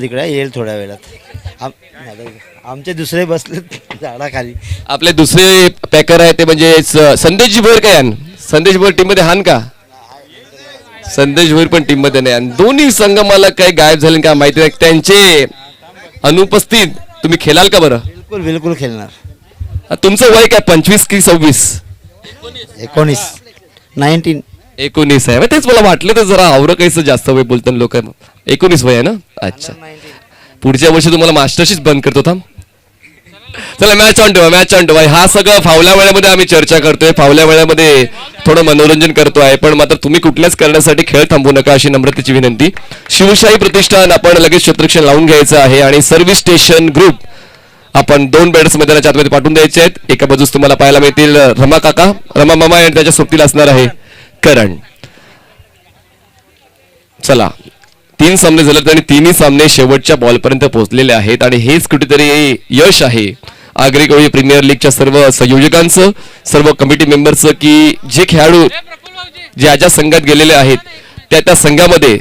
तिकडे येईल थोड्या वेळात. आमचे दुसरे बसले झाडाखाली. आपले दुसरे पॅकर आहे ते म्हणजे संदेश भोईर काय यान संदेश भोईर टीम मध्ये हान का संदेश भोईर पण टीम मध्ये नाही आणि दोन्ही संघ मला काही गायब झाले का माहिती नाही त्यांचे अनुपस्थित तुम्ही खेळाल का बरं बिलकुल बिलकुल खेळणार. तुमचं वय काय 25 की 26 19 19 19 आहे तेच मला वाटलं तर जरा आवरं काहीच जास्त वय बोलतात लोक 19 वय आहे ना. अच्छा पुढच्या वर्षी तुम्हाला मास्टरशीच बंद करतो थांब. चला मॅच ऑन टू भाई हा सगळं फावल्या वेळेमध्ये आम्ही चर्चा करतोय फावल्या वेळेमध्ये थोडं मनोरंजन करतोय पण मात्र तुम्ही कुठल्याच करण्यासाठी खेळ थांबू नका अशी नम्रतेची विनंती. शिवशाही प्रतिष्ठान आपण लगेच क्षेत्ररक्षण लावून घ्यायचं आहे आणि सर्व्हिस स्टेशन ग्रुप आपण 2 बॅट्स मैदानाच्या आतमध्ये पाठवून द्यायचे आहेत. एका बाजूस तुम्हाला पाहायला मिळतील रमा काका रमा मामा आणि त्याच्या सोबतीला असणार आहे करण. चला 3 सामने झालेत आणि तिन्ही सामने शेवटच्या बॉलपर्यंत पोहोचलेले आहेत आणि हेच कुठेतरी यश आहे आगरी कोळी प्रीमियर लीगच्या सर्व संयोजकांचं सर्व कमिटी मेंबर्सचं की जे खेळाडू ज्या संघात गेलेले आहेत त्या संघामध्ये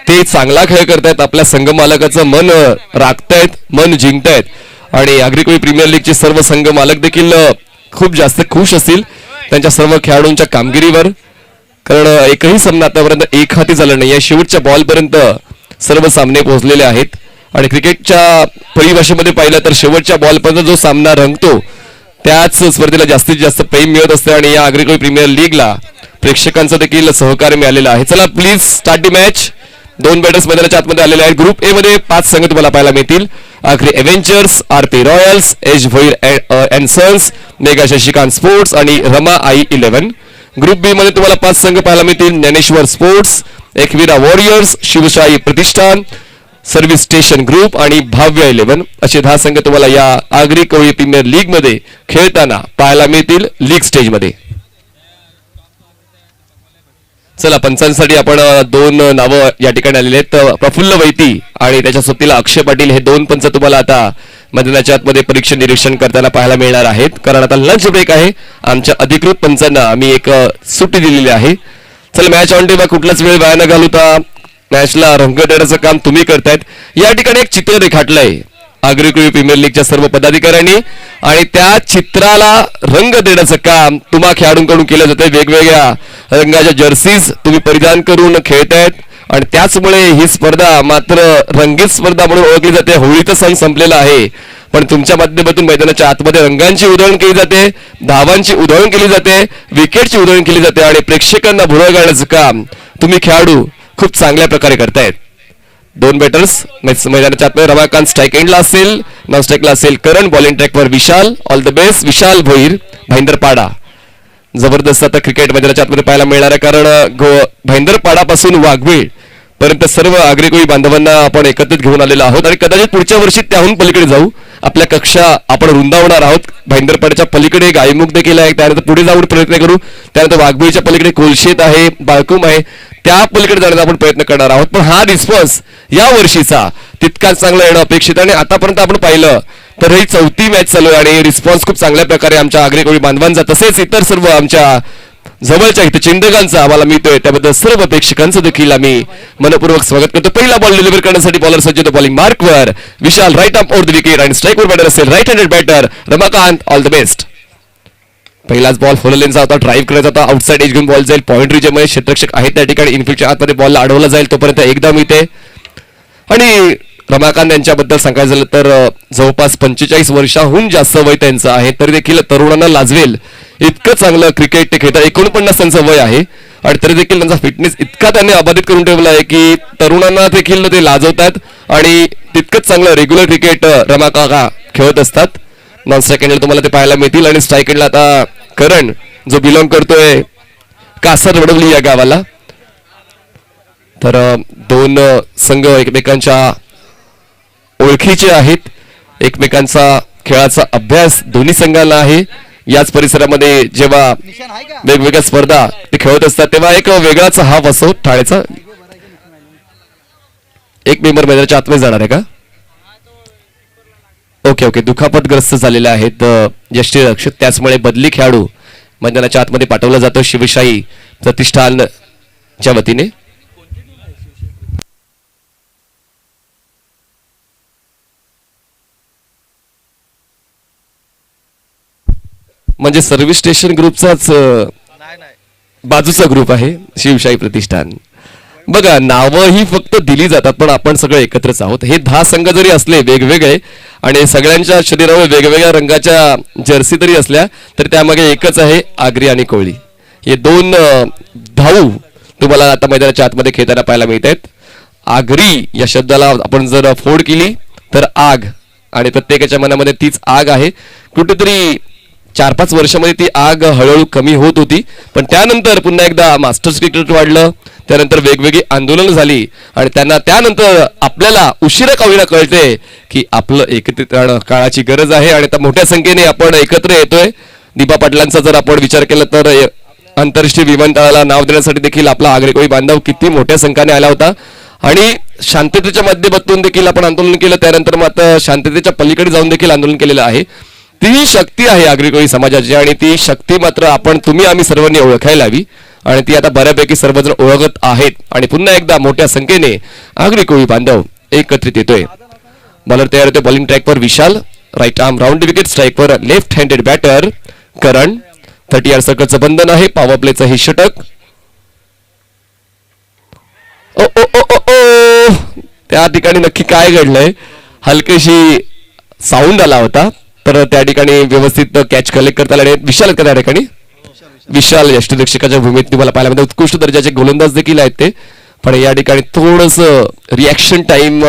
ते चांगला खेळ करतायत आपल्या संघ मालकाचं मन राखतायत मन जिंकतायत आणि आगरी कोळी प्रीमियर लीगचे सर्व संघ मालक देखील खूप जास्त खुश असतील त्यांच्या सर्व खेळाडूंच्या कामगिरीवर कारण एकही सामना आतापर्यंत एक हाती झाला नाही आहे. शेवटच्या बॉलपर्यंत सर्व सामने पोहोचलेले आहेत आणि क्रिकेटच्या परिभाषेमध्ये पाहिलं तर शेवटच्या बॉलपर्यंत जो सामना रंगतो त्याच स्पर्धेला जास्तीत जास्त प्रेम मिळत असते आणि या आगरी कोळी प्रीमियर लीगला प्रेक्षकांचं देखील सहकार्य मिळालेलं आहे. चला please start the match. 2 batters मैदानाच्या आतमध्ये आलेले आहेत. ग्रुप ए मध्ये 5 संघ तुम्हाला पाहायला मिळतील. आगरी एव्हेंचर्स आरती रॉयल्स एज Bhoir and sons mega Shashikant sports आणि रमा आई 11. ग्रुप बी मध्ये तुम्हाला 5 संघ पाहायला मिळतील. ज्ञानेश्वर स्पोर्ट्स एकवीरा वॉरियर्स शिवशाही प्रतिष्ठान सर्व्हिस स्टेशन ग्रुप आणि भाव्य 11 असे 10 संघ तुम्हाला या आगरी कोळी प्रीमियर लीग मध्ये खेळताना पाहायला मिळतील लीग स्टेज मध्ये. चला पंचांसाठी आपण 2 नावं या ठिकाणी आलेले आहेत. प्रफुल्ल वैती आणि त्याच्या सोबतीला अक्षय पाटील हे 2 पंच तुम्हाला आता मैदानाच्या आतमध्ये परीक्षण निरीक्षण करताना पाहायला मिळणार आहेत कारण आता लंच ब्रेक आहे. आमच्या अधिकृत पंचांना आम्ही एक सुट्टी दिलेली आहे. चला मॅच ऑन टेबल कुठलाच वेळ वाया न घालवता मॅचला रंग देण्याचं काम तुम्ही करतायत. या ठिकाणी एक चित्र रेखाटलंय आगरी कोळी प्रीमियर लीगच्या सर्व पदाधिकाऱ्यांनी आणि त्या चित्राला रंग देण्याचं काम तुम्हा खेळाडूंकडून केलं जातंय. वेगवेगळ्या रंगाच्या जर्सीज तुम्ही परिधान करून खेळतायत आणि त्याचमुळे ही स्पर्धा मात्र रंगीत स्पर्धा म्हणून ओळखली जाते. होळीचा सण संपलेला आहे पण तुमच्या माध्यमातून मैदानाच्या आतमध्ये रंगांची उधळण केली जाते धावांची उधळण केली जाते विकेटची उधळण केली जाते आणि प्रेक्षकांना भुरळ घालण्याचं काम तुम्ही खेळाडू खूप चांगल्या प्रकारे करतायत. 2 बॅटर्स मैदानाच्या आतमध्ये रमाकांत स्ट्राईक एंडला असेल नॉन स्ट्राईकला असेल करण बॉलिंग ट्रॅकवर विशाल ऑल द बेस्ट विशाल भोईर भाईंदरपाडा. जबरदस्त आता क्रिकेट मैदानाच्या आतमध्ये पाहायला मिळणार आहे कारण भाईंदरपाडापासून वाघबीळ पर्यंत सर्व आगरी कोळी बांधवांना आपण एकत्रित घेऊन आलेलो आहोत आणि कदाचित पुढच्या वर्षी त्याहून पलीकडे जाऊ. आपल्या कक्षा आपण रुंदावणार आहोत. भाईंदरपाड्याच्या पलीकडे गायमुख देखील आहे त्यानंतर पुढे जाऊन प्रयत्न करू. त्यानंतर वाघबीळच्या पलीकडे कोलशेत आहे बाळकुम आहे त्या पलीकडे जाण्याचा आपण प्रयत्न करणार आहोत. पण हा रिस्पॉन्स या वर्षीचा तितकाच चांगला येणं अपेक्षित आणि आतापर्यंत आपण पाहिलं तर ही 4थी मॅच चालू आहे आणि रिस्पॉन्स खूप चांगल्या प्रकारे आमच्या आगरी कोळी बांधवांचा तसेच इतर सर्व आमच्या जवळच्या इथे चिंतकांचा आम्हाला मिळतोय त्याबद्दल सर्व प्रेक्षकांचं देखील आम्ही मनपूर्वक स्वागत करतो. पहिला बॉल डिलिव्हर करण्यासाठी बॉलर सज्ज होतो बॉलिंग मार्कवर Vishal right arm over the wicket आणि स्ट्राईकवर बॅटर असेल right handed batter Ramakant all the best. पहिलाच बॉल फोर लेनचा होता ड्राईव्ह करायचा होता आउटसाइड एज घेऊन बॉल जाईल पॉइंट रिजमध्ये क्षेत्ररक्षक आहेत त्या ठिकाणी इनफिल्डच्या आतमध्ये बॉलला अडवला जाईल तोपर्यंत एकदा मिळते आणि रमाकांत यांच्याबद्दल सांगायचं झालं तर जवळपास 45 वर्षाहून जास्त वय त्यांचं आहे तरी देखील तरुणांना लाजवेल इतकं चांगलं क्रिकेट ते खेळतात. 49 त्यांचं वय आहे आणि तरी देखील त्यांचा फिटनेस इतका त्यांनी अबाधित करून ठेवला आहे की तरुणांना देखील ते लाजवतात आणि तितकंच चांगलं रेग्युलर क्रिकेट रमाकाका खेळत असतात. नॉन स्ट्राईक एंडला तुम्हाला ते पाहायला मिळतील आणि स्ट्राईक एंडला आता करण जो बिलॉंग करतोय कासर वडवली या गावाला. तर 2 संघ एकमेकांच्या ओळखीचे आहेत एकमेकांचा खेळाचा अभ्यास दोन्ही संघांना आहे. याच परिसरामध्ये जेव्हा वेगवेगळ्या स्पर्धा ते खेळत असतात तेव्हा एक वेगळाच हाव असतो ठाण्याचा. एक मेंबर मैदानाच्या आतमध्ये जाणार आहे का ओके दुखापतग्रस्त झालेले आहेत यष्टीरक्षक त्याचमुळे बदली खेळाडू मैदानाच्या आतमध्ये पाठवला जातो शिवशाही प्रतिष्ठानच्या वतीने. म्हणजे सर्व्हिस स्टेशन ग्रुपचाच बाजूचा ग्रुप आहे शिवशाही प्रतिष्ठान. बघा नावं ही फक्त दिली जातात पण आपण सगळे एकत्रच आहोत. हे 10 संघ जरी असले वेगवेगळे आणि सगळ्यांच्या शरीरावर वेगवेगळ्या रंगाच्या जर्सी जरी असल्या तर त्यामागे एकच आहे आगरी आणि कोळी. हे दोन धाऊ तुम्हाला आता मैदानाच्या आतमध्ये खेळताना पाहायला मिळत आहेत. आगरी या शब्दाला आपण जर फोड केली तर आग आणि प्रत्येकाच्या मनामध्ये तीच आग आहे. कुठेतरी 4-5 वर्षामध्ये ती आग हळूहळू कमी होत होती पण त्यानंतर पुन्हा एकदा मास्टर्स क्रिकेट वाढलं. त्यानंतर वेगवेगळी आंदोलनं झाली आणि त्यांना त्यानंतर आपल्याला उशिरा का होईना कळते की आपलं एकत्रित राहणं काळाची गरज आहे आणि आता मोठ्या संख्येने आपण एकत्र येतोय. दीपा पाटलांचा जर आपण विचार केला तर आंतरराष्ट्रीय विमानतळाला नाव देण्यासाठी देखील आपला आगरी कोळी बांधव किती मोठ्या संख्येने आला होता आणि शांततेच्या माध्यमातून देखील आपण आंदोलन केलं. त्यानंतर मात्र शांततेच्या पलीकडे जाऊन देखील आंदोलन केलेलं आहे. ती शक्ती आहे आगरी कोळी समाजाची आणि ती शक्ती मात्र आपण तुम्ही आम्ही सर्वांनी ओळखायला हवी आणि ती आता बऱ्यापैकी सर्वजण ओळखत आहेत. आणि पुन्हा एकदा मोठ्या संख्येने आगरी कोळी बांधव एकत्रित येतोय. बॉलर तयार होते. बॉलिंग ट्रॅकवर Vishal, right arm round wicket, स्ट्राईकवर left handed batter Karan. 30 yard सर्कलचं बंधन आहे. पॉवर प्लेचं हे षटक. ओ ओ ओ ओ ओ त्या ठिकाणी नक्की काय घडलंय? हलकीशी साऊंड आला होता तर त्या ठिकाणी व्यवस्थित कॅच कलेक्ट करता आला. विशाल त्या ठिकाणी विशाल यष्टीरक्षकाच्या भूमीत तुम्हाला पाहायला मिळते. उत्कृष्ट दर्जाचे गोलंदाज देखील आहेत ते पण या ठिकाणी थोडस रिॲक्शन टाइम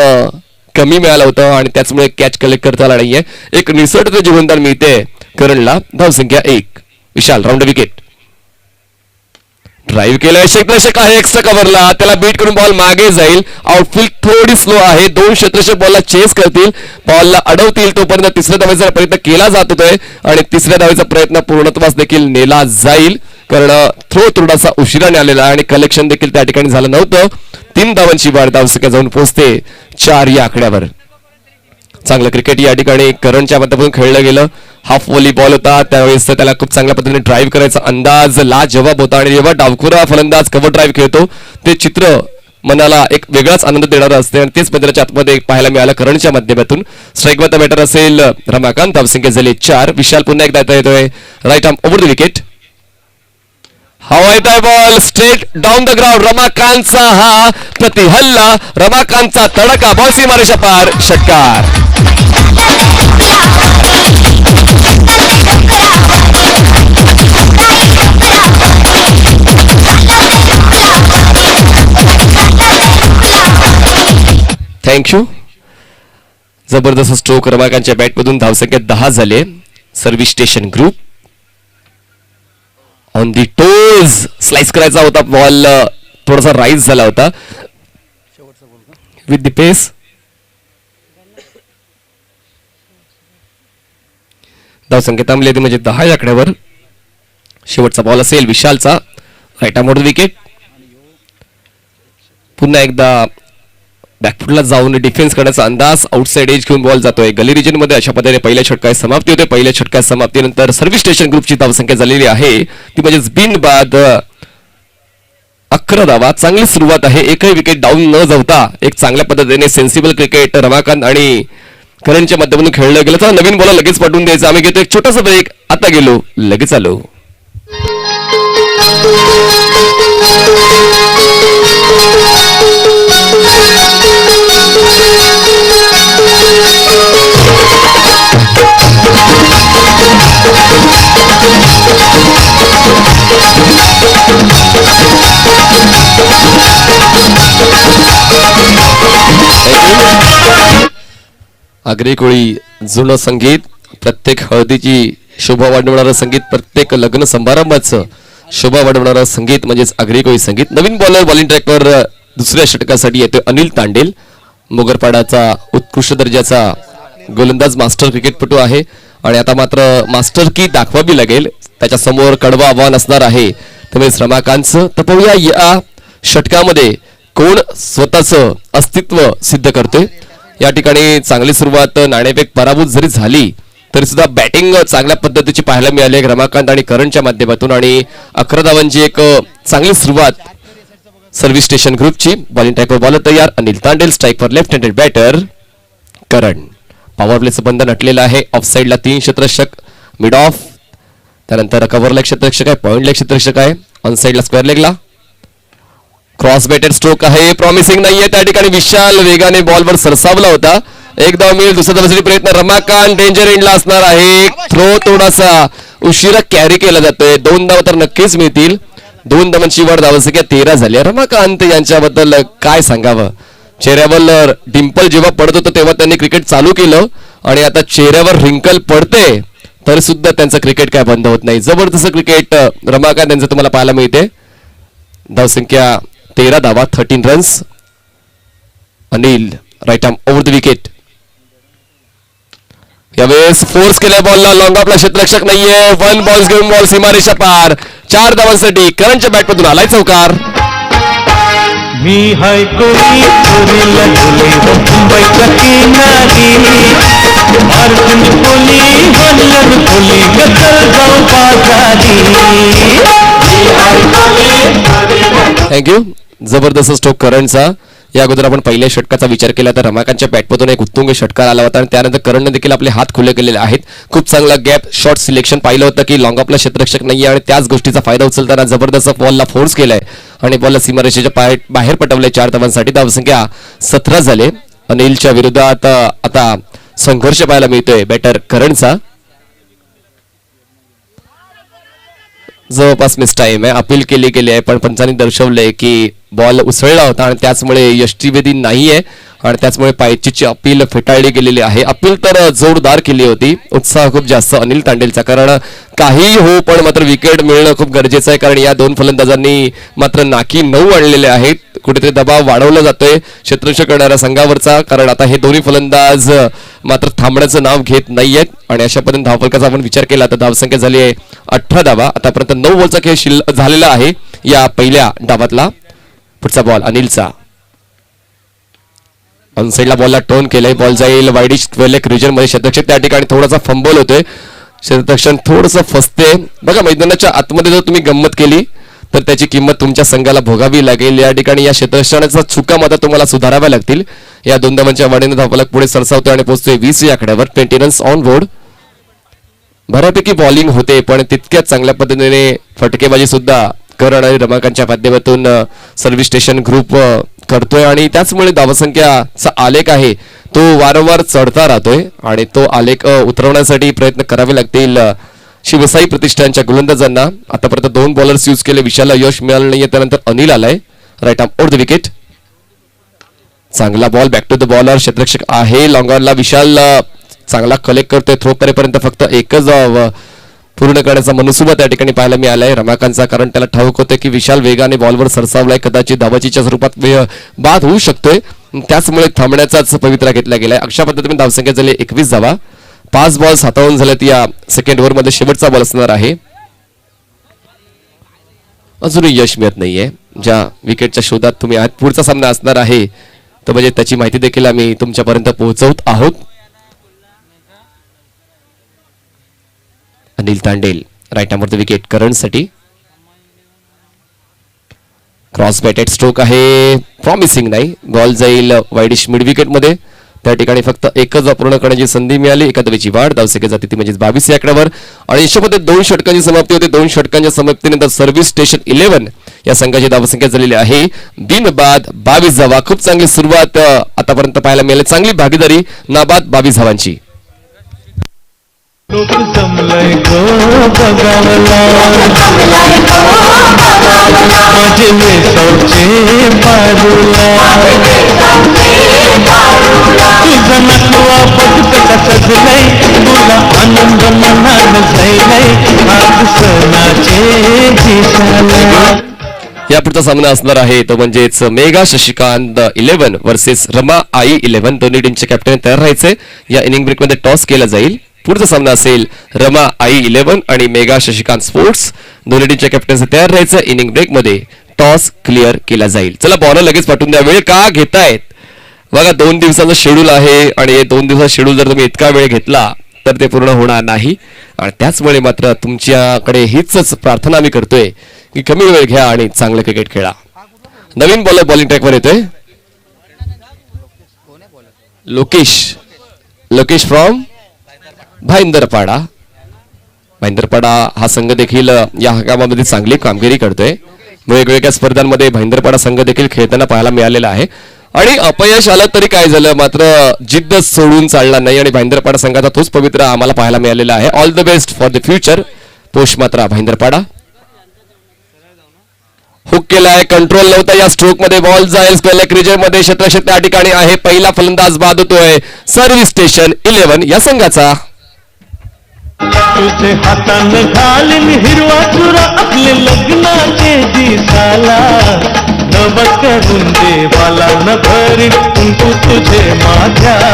कमी मिळाला होता आणि त्याचमुळे कॅच कलेक्ट करता आला नाहीये. एक निसटते जीवनदान मिळते करणला. धावसंख्या 1. विशाल राऊंड विकेट. ड्राईव्ह केलाय. क्षेत्ररक्षक आहे एक्स्ट्रा कव्हरला. त्याला बीट करून बॉल मागे जाईल. आउटफील्ड थोडी स्लो आहे. 2 क्षेत्ररक्षक बॉलला चेस करतील, बॉलला अडवतील. तोपर्यंत तिसऱ्या धावेचा प्रयत्न केला जात होतोय आणि तिसऱ्या धावेचा प्रयत्न पूर्णत्वास देखील नेला जाईल कारण थ्रो थोडासा उशिराने आलेला आणि कलेक्शन देखील त्या ठिकाणी झालं नव्हतं. 3 धावांची वाढ धावसंख्या जाऊन पोहोचते 4 या आकड्यावर. चांगलं क्रिकेट या ठिकाणी करणच्या माध्यमातून खेळलं गेलं. हाफ व्हॉली बॉल होता त्यावेळेस त्याला खूप चांगल्या पद्धतीने ड्राईव्ह करायचा अंदाज लाजवाब होता आणि जेव्हा डावखुरा फलंदाज कव्हर ड्राईव्ह खेळतो ते चित्र मनाला एक वेगळाच आनंद देणारं असते आणि तेच मैदानाच्या आतमध्ये पाहायला मिळालं करणच्या माध्यमातून. स्ट्राईकवरचा बॅटर असेल रमाकांत. धावसंख्या झाली 4. विशाल पुन्हा एकदा येतोय. Right arm over the wicket. हवा येतोय ball straight down the ground. रमाकांतचा हा प्रतिहल्ला, रमाकांतचा तडका, बॉल सीमारेषा पार, षटकार. थँक्यू. जबरदस्त स्ट्रोक रमाकांतच्या बॅटमधून. धावसंख्या 10 झाले. Service station group on the toes. Slice करायचा होता बॉल, थोडासा राईज झाला होता विथ द पेस. धावसंख्या थांबली होती म्हणजे 10 या आकड्यावर. शेवटचा बॉल असेल विशालचा. Right arm wicket. पुन्हा एकदा बॅकफुटला जाऊन डिफेन्स करण्याचा अंदाज. आउटसाइड एज घेऊन बॉल जातोय गली रिजन मध्ये. अशा पद्धतीने पहिल्या षटकाची समाप्ती होते. पहिल्या षटकाच्या समाप्तीनंतर सर्व्हिस स्टेशन ग्रुपची धावसंख्या झालेली आहे ती म्हणजे बिन बाद 11 धावा. चांगली सुरुवात आहे. एकही विकेट डाऊन न जाता एक चांगल्या पद्धतीने सेन्सिबल क्रिकेट रमाकांत आणि करणच्या माध्यमातून खेळलं गेलं. तर नवीन बॉलर लगेच पाठवून द्यायचं. आम्ही घेतो एक छोटासा ब्रेक. आता गेलो लगेच आलो. आगरी कोळी जुनं संगीत, प्रत्येक हळदीची शोभा वाढवणारं संगीत, प्रत्येक लग्न समारंभाचं शोभा वाढवणारं संगीत म्हणजेच आगरी कोळी संगीत. नवीन बॉलर बॉलिंग ट्रॅकवर दुसऱ्या षटकासाठी येतोय अनिल तांडेल. मोगरपाडाचा उत्कृष्ट दर्जाचा गोलंदाज, मास्टर क्रिकेटपटू आहे आणि आता मात्र मास्टर की दाखवावी लागेल. त्याच्या समोर कडवं आव्हान असणार आहे त्यामुळे रमाकांतचं. तर पाहूया या षटकामध्ये कोण स्वतःचं अस्तित्व सिद्ध करतोय. या ठिकाणी चांगली सुरुवात, नाणेफेक पराभूत जरी झाली तरी सुद्धा बॅटिंग चांगल्या पद्धतीची पाहायला मिळाली रमाकांत आणि करणच्या माध्यमातून आणि 11 धावांची एक चांगली सुरुवात सर्व्हिस स्टेशन ग्रुपची. बॉलिंग ट्रॅकवर बॉलर तयार अनिल तांडेल. स्ट्राईकवर left handed batter Karan. Power प्लेचं बंधन हटलेलं आहे. ऑफ साईडला 3 क्षेत्ररक्षक मिड ऑफ. त्यानंतर कव्हर क्षेत्ररक्षक आहे, पॉइंट क्षेत्ररक्षक आहे, ऑन साइडला स्क्वेअर लेगला क्रॉस बेटेड स्ट्रोक आहे, प्रॉमिसिंग नाहीये त्या ठिकाणी. विशाल वेगाने बॉलवर सरसावला होता. एक धाव मिळेल, दुसऱ्या धावासाठी प्रयत्न. रमाकांत डेंजर एंडला असणार आहे. थ्रो थोडासा उशिरा कॅरी केला जातोय. 2 धाव तर नक्कीच मिळतील. 2 धावांची वाढ धावसंख्या 13 झाली. रमाकांत यांच्याबद्दल काय सांगावं. चेहऱ्यावर डिंपल जेव्हा पडत होतं तेव्हा त्यांनी क्रिकेट चालू केलं आणि आता चेहऱ्यावर रिंकल पडते तर सुद्धा त्यांचं क्रिकेट काय बंद होत नाही. जबरदस्त क्रिकेट रमाकांत यांचं तुम्हाला पाहायला मिळते. धावसंख्या 13 धावा, 13 runs. Anil right arm over the wicket. यावेळेस फोर्स केल्या बॉलला, लॉंग ऑफला क्षेत्ररक्षक नाहीये. 1 बॉल्स घेऊन बॉल सीमारेषा पार. 4 धावांसाठी करणच्या बॅटमधून आलाय चौकार. मी हाय कोणी चोरीला गेले हो मुंबईच्या किनारी, अर्जुन कोली वल्लभ कोली गजर जाऊ बाजारी. थँक्यू. जबरदस्त स्ट्रोक करणचा. या अगोदर आपण पहिल्या षटकाचा विचार केला तर रमाकांतच्या बॅटमधून एक उत्तुंग षटकार आला होता आणि त्यानंतर करणने देखील आपले हात खुले केलेले आहेत. खूप चांगला गॅप शॉट सिलेक्शन पाहिलं होतं की लॉंग ऑफला क्षेत्ररक्षक नाहीये आणि त्याच गोष्टीचा फायदा उचलताना जबरदस्त बॉलला फोर्स केलाय आणि बॉलला सीमारेषेच्या बाहेर पटवले. 4 धावांसाठी धावसंख्या 17 झाले. अनिलच्या विरोधात आता संघर्ष पाहायला मिळतोय बॅटर करणचा. जवळपास मिस टाइम आहे. अपील केली आहे पण पंचांनी दर्शवलंय की बॉल उसळला होता आणि त्याचमुळे यष्टीवेदी नाहीये आणि त्याचमुळे पायचीची अपील फेटाळली गेलेली आहे. अपील तर जोरदार केली होती. उत्साह खूप जास्त अनिल तांडेलचा. कारण काही हो पण मात्र विकेट मिळणं खूप गरजेचं आहे कारण या 2 फलंदाजांनी मात्र नाकी 9 आणलेले आहेत. कुठेतरी दबाव वाढवला जातोय क्षेत्ररक्षक करणाऱ्या संघावरचा कारण आता हे दोन्ही फलंदाज मात्र थांबण्याचं नाव घेत नाहीयेत आणि अशा पर्यंत धावफलकाचा आपण विचार केला तर धावसंख्या झाली आहे 18 धावा. आतापर्यंत 9 बॉलचा खेळ झालेला आहे या पहिल्या डावातला. पुढचा बॉल अनिलचा. ऑनसाइडला बॉलला टर्न केलंय. बॉल जाईल वाईडिश लेग रिजन मध्ये. क्षेत्ररक्षक त्या ठिकाणी थोडासा फंबल होतोय. क्षेत्ररक्षण थोडंसं फसते. बघा मैदानाच्या आतमध्ये जर तुम्ही गंमत केली तर त्याची किंमत तुमच्या संघाला भोगावी लागेल. या ठिकाणी या क्षेत्ररक्षणाचा चुका मात्र तुम्हाला सुधाराव्या लागतील. या 2 धावांच्या वाढीने धावफलक पुढे सरसावतोय आणि पोहोचतोय 20 या आकड्यावर. 20 रन्स ऑन बोर्ड. बऱ्यापैकी बॉलिंग होते पण तितक्याच चांगल्या पद्धतीने फटकेबाजी सुद्धा करण आणि रमाकांतच्या माध्यमातून सर्व्हिस स्टेशन ग्रुप करतोय आणि त्याचमुळे धावसंख्याचा आलेख आहे तो वारंवार चढता राहतोय आणि तो आलेख उतरवण्यासाठी प्रयत्न करावे लागतील शिवसाई प्रतिष्ठानच्या गोलंदाजांना. आतापर्यंत 2 बॉलर्स यूज केले. विशालला यश मिळालं नाहीये. त्यानंतर अनिल आलाय right arm over the wicket. चांगला ball back to the bowler. क्षेत्ररक्षक आहे लॉंग ऑनला. विशाल चांगला कलेक्ट करतोय. थ्रो करेपर्यंत फक्त एकच पूर्ण करण्याचा मनसुबा त्या ठिकाणी पाहायला मिळालाय रमाकांतचा कारण त्याला ठाऊक होतं की विशाल वेगाने बॉलवर सरसावलाय. कदाचित धावाचीच्या स्वरूपात बाद होऊ शकतोय. त्याचमुळे थांबण्याचाच पवित्रा घेतला गेलाय. अशा पद्धतीने धावसंख्या झाली 21 धावा. 5 बॉल्स हाताळून झाल्यात या सेकंड ओव्हरमध्ये. शेवटचा बॉल असणार आहे. अजूनही यश मिळत नाहीये. ज्या विकेटच्या शोधात तुम्ही आहात पुढचा सामना असणार आहे तर म्हणजे त्याची माहिती देखील आम्ही तुमच्यापर्यंत पोहोचवत आहोत. अनिल तांडेल राईट आर्मवर द विकेट करणसाठी. क्रॉस बॅटेड स्ट्रोक आहे. प्रॉमिसिंग नाही. बॉल जाईल वाईडिश मिड विकेट मध्ये. त्या ठिकाणी फक्त एकच पूर्ण करण्याची संधी मिळाली. एका धावेची वाढ. धावसंख्या जाते ती म्हणजे 22 या आकड्यावर आणि अशामध्ये 2 षटकांची समाप्ती होते. 2 षटकांच्या समाप्तीनंतर सर्व्हिस स्टेशन 11 या संघाची धावसंख्या झालेली आहे बिनबाद 22 धावा. खूप चांगली सुरुवात आतापर्यंत पाहायला मिळाली. चांगली भागीदारी नाबाद 22 धावांची. लोक जमलंय गो बघावला माझे वेसावचे पारूला तुझा नकवा बघता सजलंय तुला आनंद मनान जाईलय आज सणाचे दिसाला. यापुढचा सामना असणार आहे तो म्हणजेच मेगा शशिकांत 11 वर्सेस रमा आई 11. दोन्ही टीमचे कॅप्टन तयार राहायचे. या इनिंग ब्रेक मध्ये टॉस केला जाईल. पुढचा सामना असेल रमा आई 11 आणि मेगा शशिकांत स्पोर्ट्स. दोन्ही टीमच्या कॅप्टन तयार राहायचं. इनिंग ब्रेक मध्ये टॉस क्लिअर केला जाईल. चला बॉलर लगेच पाठवून द्या. वेळ का घेतायत बघा. 2 दिवसाचं शेड्यूल आहे आणि 2 दिवसाचं शेड्यूल जर तुम्ही इतका वेळ घेतला तर ते पूर्ण होणार नाही आणि त्याचमुळे मात्र तुमच्याकडे हीच प्रार्थना मी करतोय की कमी वेळ घ्या आणि चांगलं क्रिकेट खेळा. नवीन बॉलर बॉलिंग ट्रॅकवर येतोय. लोकेश फ्रॉम भाईंदरपाडा. भाईंदरपाडा हा संघ देखील या हंगामामध्ये चांगली कामगिरी करतोय. वेगवेगळ्या स्पर्धांमध्ये भाईंदरपाडा संघ देखील खेळताना पाहायला मिळालेला आहे. आणि अपयश आलं तरी काय झालं, मात्र जिद्द सोडून चालणार नाही आणि भाईंदरपाडा संघाचा तोच पवित्र आम्हाला पाहायला मिळालेला आहे. All the best for the future post मात्रा भाईंदरपाडा. हुक केलाय, कंट्रोल नव्हता या स्ट्रोक मध्ये. बॉल जाईल स्क्वेअर क्रिजर क्षेत्र त्या ठिकाणी आहे. पहिला फलंदाज बाद होतोय सर्व्हिस स्टेशन 11 या संघाचा. तुझे हातानं घालीन हिरवा चुरा आपले लग्नाचे दिसाला. नवस करून देवाला न भरीन कुंकू तुझे माझ्याला.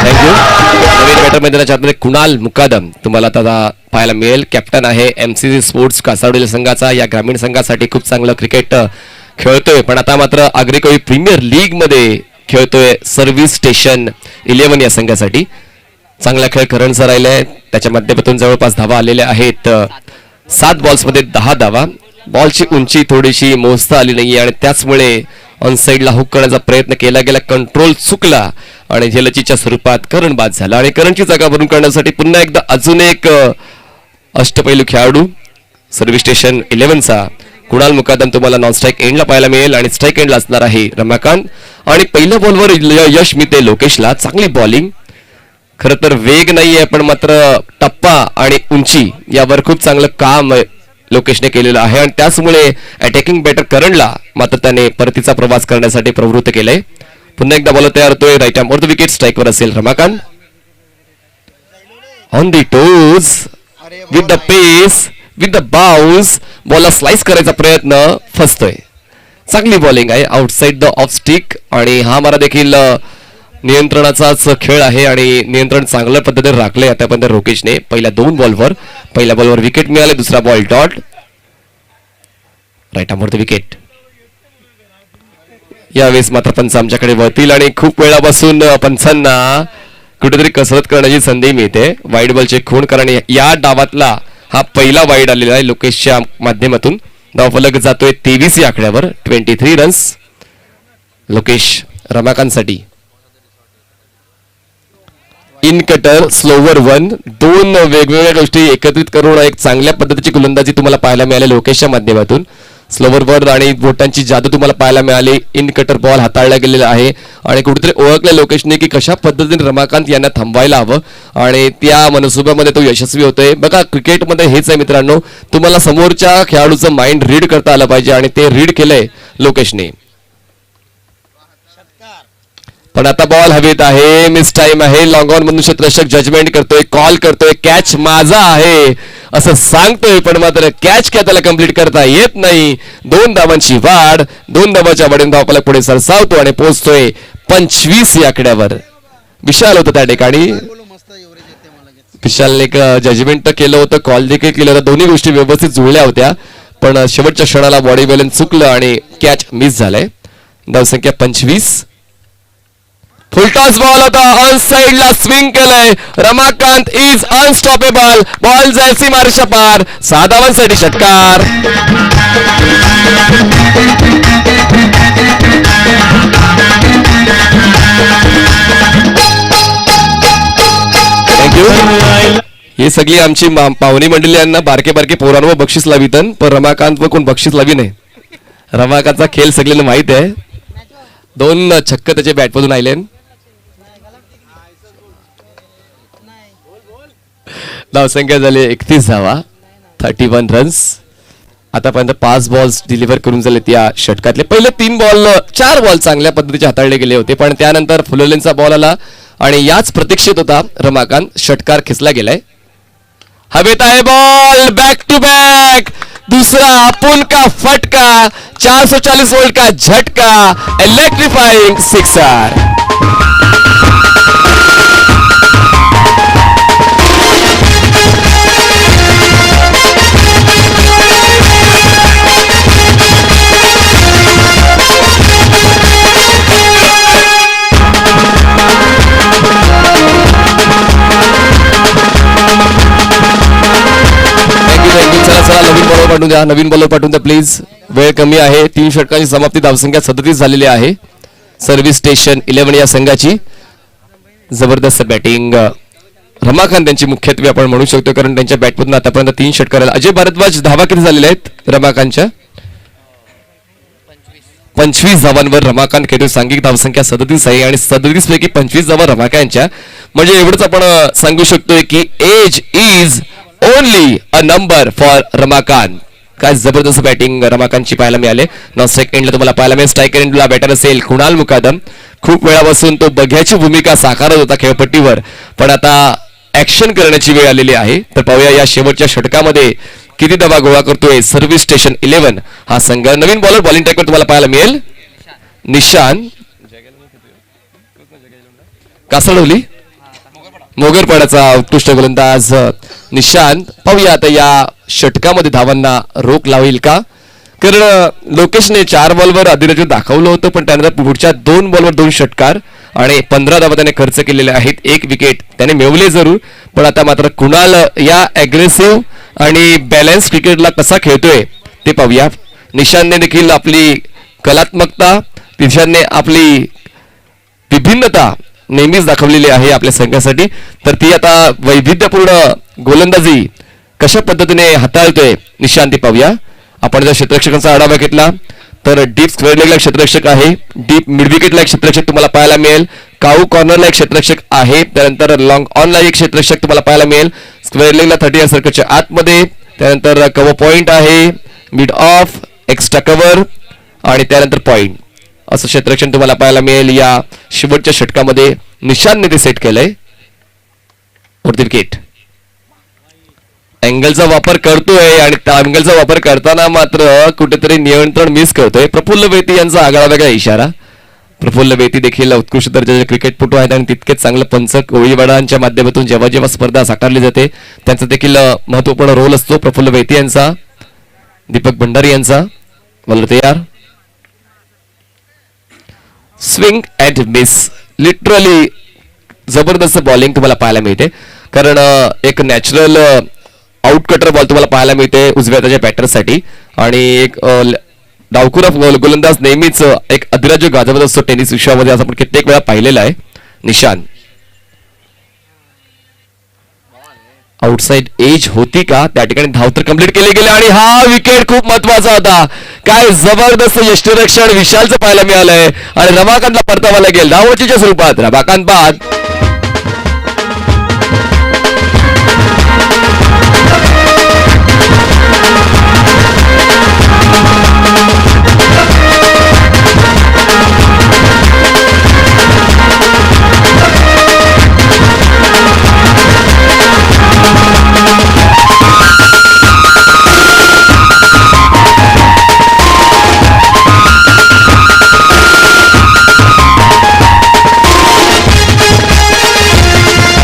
थँक्यू. नवीन बॅटर मैदानाच्या आतमध्ये कुणाल मुकादम तुम्हाला आता पाहायला मिळेल. कॅप्टन आहे MCC स्पोर्ट्स कासावडील संघाचा. या ग्रामीण संघासाठी खूप चांगलं क्रिकेट खेळतोय, पण आता मात्र आग्रेकोई प्रीमियर लीग मध्ये खेळतोय सर्व्हिस स्टेशन 11 या संघासाठी. चांगला खेळ करणचा राहिलाय, त्याच्या माध्यमातून जवळपास धावा आलेल्या आहेत. 7 बॉल्स मध्ये 10 धावा. बॉलची उंची थोडीशी मोजता आली नाहीये आणि त्याचमुळे ऑन साइडला हुक करण्याचा प्रयत्न केला गेला, कंट्रोल चुकला आणि झेलचीच्या स्वरूपात करण बाद झाला. आणि करणची जागा भरून काढण्यासाठी पुन्हा एकदा अजून एक अष्टपैलू खेळाडू सर्व्हिस स्टेशन 11चा कुणाल मुकादम तुम्हाला नॉन स्ट्राईक एंडला पाहायला मिळेल आणि स्ट्राईक एंडला असणार आहे रमाकांत. आणि पहिल्या बॉलवर यश मिळते लोकेशला. चांगली बॉलिंग, खरं तर वेग नाहीये पण मात्र टप्पा आणि उंची यावर खूप चांगलं काम लोकेशने केलेलं आहे आणि त्याचमुळे अटॅकिंग बॅटर करणला मात्र त्याने परतीचा प्रवास करण्यासाठी प्रवृत्त केलंय. पुन्हा एकदा बॉल तयार होतोय. राईट आर्म वर विकेट स्ट्राईकवर असेल Ramakant. On the toes with the pace with the bounce. बॉलला स्लाइस करायचा प्रयत्न, फसतोय. चांगली बॉलिंग आहे आउटसाइड द ऑफ स्टिक आणि हा मारा देखील नियंत्रणाचाच खेळ आहे आणि नियंत्रण चांगल्या पद्धतीने राखले आतापर्यंत रोकेशने. पहिल्या 2 बॉलवर पहिल्या बॉलवर विकेट मिळाले, दुसरा बॉल डॉट. राईट आर्मवर विकेट. यावेळेस मात्र पंच आमच्याकडे वळतील आणि खूप वेळापासून पंचांना कुठेतरी कसरत करण्याची संधी मिळते. वाईड बॉलचे खूण कारण या डावातला हा पहिला वाईड आलेला आहे लोकेशच्या माध्यमातून. धाव फलक जातोय 23 या आकड्यावर. 23 रन्स लोकेश रमाकांतसाठी. इन कटर स्लोवर 1 2 वेगवेगळ्या गोष्टी एकत्रित करून एक चांगल्या पद्धतीची गोलंदाजी तुम्हाला पाहायला मिळाली लोकेशच्या माध्यमातून. स्लोवर वर आणि बोटांची जादू तुम्हाला पाहायला मिळाली. इन कटर बॉल हाताळला गेलेला आहे आणि कुठेतरी ओळखलं लोकेशने की कशा पद्धतीने रमाकांत यांना थांबवायला हवं आणि त्या मनसुब्यामध्ये तो यशस्वी होतोय. बघा क्रिकेटमध्ये हेच आहे मित्रांनो, तुम्हाला समोरच्या खेळाडूचं माइंड रीड करता आलं पाहिजे आणि ते रीड केलंय लोकेशने. पण आता बॉल हवेत आहे, मिस टाइम आहे. लॉंग ऑन मधून क्षेत्ररक्षक जजमेंट करतोय, कॉल करतोय, कॅच माझा आहे असं सांगतोय पण मात्र कॅच काय त्याला कंप्लीट करता येत नाही. 2 धावांची वाढ, 2 धावाच्या वाढीने धावफलक पुढे सरसावतो आणि पोहोचतोय 25 या आकड्यावर. विशाल होतं त्या ठिकाणी. विशालने एक जजमेंट तर केलं होतं, कॉल देखील केलं होतं. दोन्ही गोष्टी व्यवस्थित जुळल्या होत्या पण शेवटच्या क्षणाला बॉडी बॅलन्स चुकलं आणि कॅच मिस झालंय. धावसंख्या 25. फुलटॉस बॉल होता, ऑन साइडला स्विंग केलंय. Ramakant is unstoppable. बॉल जायची मार्शा पार. 6 धावांसाठी षटकार. थँक्यू. ही सगळी आमची पाहुणी मंडळी यांना बारके बारके पोरांवर बक्षीस लावितन पण रमाकांत व कोण बक्षीस लावी नाही. रमाकांतचा खेळ सगळ्यांना माहित आहे. 2 छक्क त्याच्या बॅटमधून आले. धावसंख्या झाली 31 धावा, 31 रन्स. आतापर्यंत 5 बॉल्स डिलिव्हर करून झाले त्या षटकातले. पहिले 4 बॉल चांगल्या पद्धतीचे हाताळले गेले होते पण त्यानंतर फुलोलेंचा बॉल आला आणि याच प्रतीक्षेत होता रमाकांत. षटकार खेचला गेलाय. हवेत आहे बॉल, बॅक टू बॅक. दूसरा अपुन का फटका, 440 वोल्ट का झटका, इलेक्ट्रीफाइंग सिक्सर. नवीन बॉलर पाठवून द्या प्लीज. वेळ कमी आहे. 3 षटकांची समाप्ती. धावसंख्या 37 झालेली आहे सर्व्हिस स्टेशन 11 या संघाची. जबरदस्त बॅटिंग रमाकांत त्यांची मुख्यत्वे आपण म्हणू शकतो, कारण त्यांच्या बॅटमधून आतापर्यंत 3 षटकार. अजय भारद्वाज धावा किती झालेल्या आहेत रमाकांतच्या? 25 धावांवर रमाकांत खेळतो. सांघिक धावसंख्या 37 आहे आणि 37 पैकी 25 धावा रमाकांतच्या. म्हणजे एवढंच आपण सांगू शकतोय की age is only a number for Ramakant. काय जबरदस्त बॅटिंग रमाकांतची पाहायला मिळाले. नाव सेकंडला तुम्हाला पाहायला मिळेल. स्ट्रायकर एंडला बॅटर असेल कुणाल मुकादम. खूप वेळापासून तो बघ्याची भूमिका साकारत होता खेळपट्टीवर, पण आता ऍक्शन करण्याची वेळ आलेली आहे. तर पाहूया या शेवटच्या षटकामध्ये किती धावा गोळा करतोय सर्व्हिस स्टेशन 11 हा संघ. नवीन बॉलर बॉलिंग ट्रॅकवर तुम्हाला पाहायला मिळेल निशान कासडवली मोगरपाड्याचा उत्कृष्ट गोलंदाज निशांत. पाहूया आता या षटकामध्ये धावांना रोख लावेल का, कारण लोकेशने 4 बॉलवर अधिराज्य दाखवलं होतं, पण त्यानंतर पुढच्या 2 बॉलवर 2 षटकार आणि 15 धावा त्याने खर्च केलेले आहेत. 1 विकेट त्याने मिळवले जरूर, पण आता मात्र कुणाल या अग्रेसिव्ह आणि बॅलन्स क्रिकेटला कसा खेळतोय ते पाहूया. निशांतने देखील आपली कलात्मकता, निशांतने आपली विभिन्नता नेहमीच दाखवलेली आहे आपल्या संघासाठी. तर ती आता वैविध्यपूर्ण गोलंदाजी कशा पद्धतीने हाताळतोय निशांत ते पाहूया. आपण जर क्षेत्ररक्षकांचा आढावा घेतला तर डीप स्क्वेअर लेगला एक क्षेत्ररक्षक आहे, डीप मिड विकेटला एक क्षेत्ररक्षक तुम्हाला पाहायला मिळेल, काऊ कॉर्नरला एक क्षेत्ररक्षक आहे, त्यानंतर लॉंग ऑनला एक क्षेत्ररक्षक तुम्हाला पाहायला मिळेल, स्क्वेअर लेगला 30 सर्कलच्या आतमध्ये, त्यानंतर कव्हर पॉइंट आहे, मिड ऑफ, एक्स्ट्रा कव्हर आणि त्यानंतर पॉइंट असं क्षेत्ररक्षण तुम्हाला पाहायला मिळेल. या शेवटच्या षटकामध्ये निशांतने ते सेट केलंय. वरती विकेट अँगलचा वापर करतोय आणि त्या अँगलचा वापर करताना मात्र कुठेतरी नियंत्रण मिस करतोय. प्रफुल्ल बेती यांचा आगळा वेगळा इशारा. प्रफुल्ल बेती देखील उत्कृष्ट दर्जाचे क्रिकेटपटू आहेत आणि तितकेच चांगलं पंचक गोळीबारांच्या माध्यमातून जेव्हा जेव्हा स्पर्धा साकारली जाते त्यांचा देखील महत्वपूर्ण रोल असतो. प्रफुल्ल बेती यांचा, दीपक भंडारी यांचा. बॉलर तयार. स्विंग अँड मिस, लिटरली जबरदस्त बॉलिंग तुम्हाला पाहायला मिळते, कारण एक नॅचरल आउटकटर बॉल तुम्हाला पाहायला मिळते उजव्या हाताच्या बॅटरसाठी आणि एक डावखुरा गोलंदाज नेहमीच एक अधिराज्य गाजवत असतो टेनिस विश्वामध्ये, असं आपण कित्येक वेळा पाहिलेलं आहे. निशांत आउटसाइड एज होती का, त्या ठिकाणी धाव तर कंप्लीट केले गेले आणि हा विकेट खूप महत्वाचा होता. काय जबरदस्त यष्टीरक्षण विशालचं पाहायला मिळालंय आणि रमाकांतला परतावा लागेल धावचीच्या स्वरूपात. रमाकांत बाद.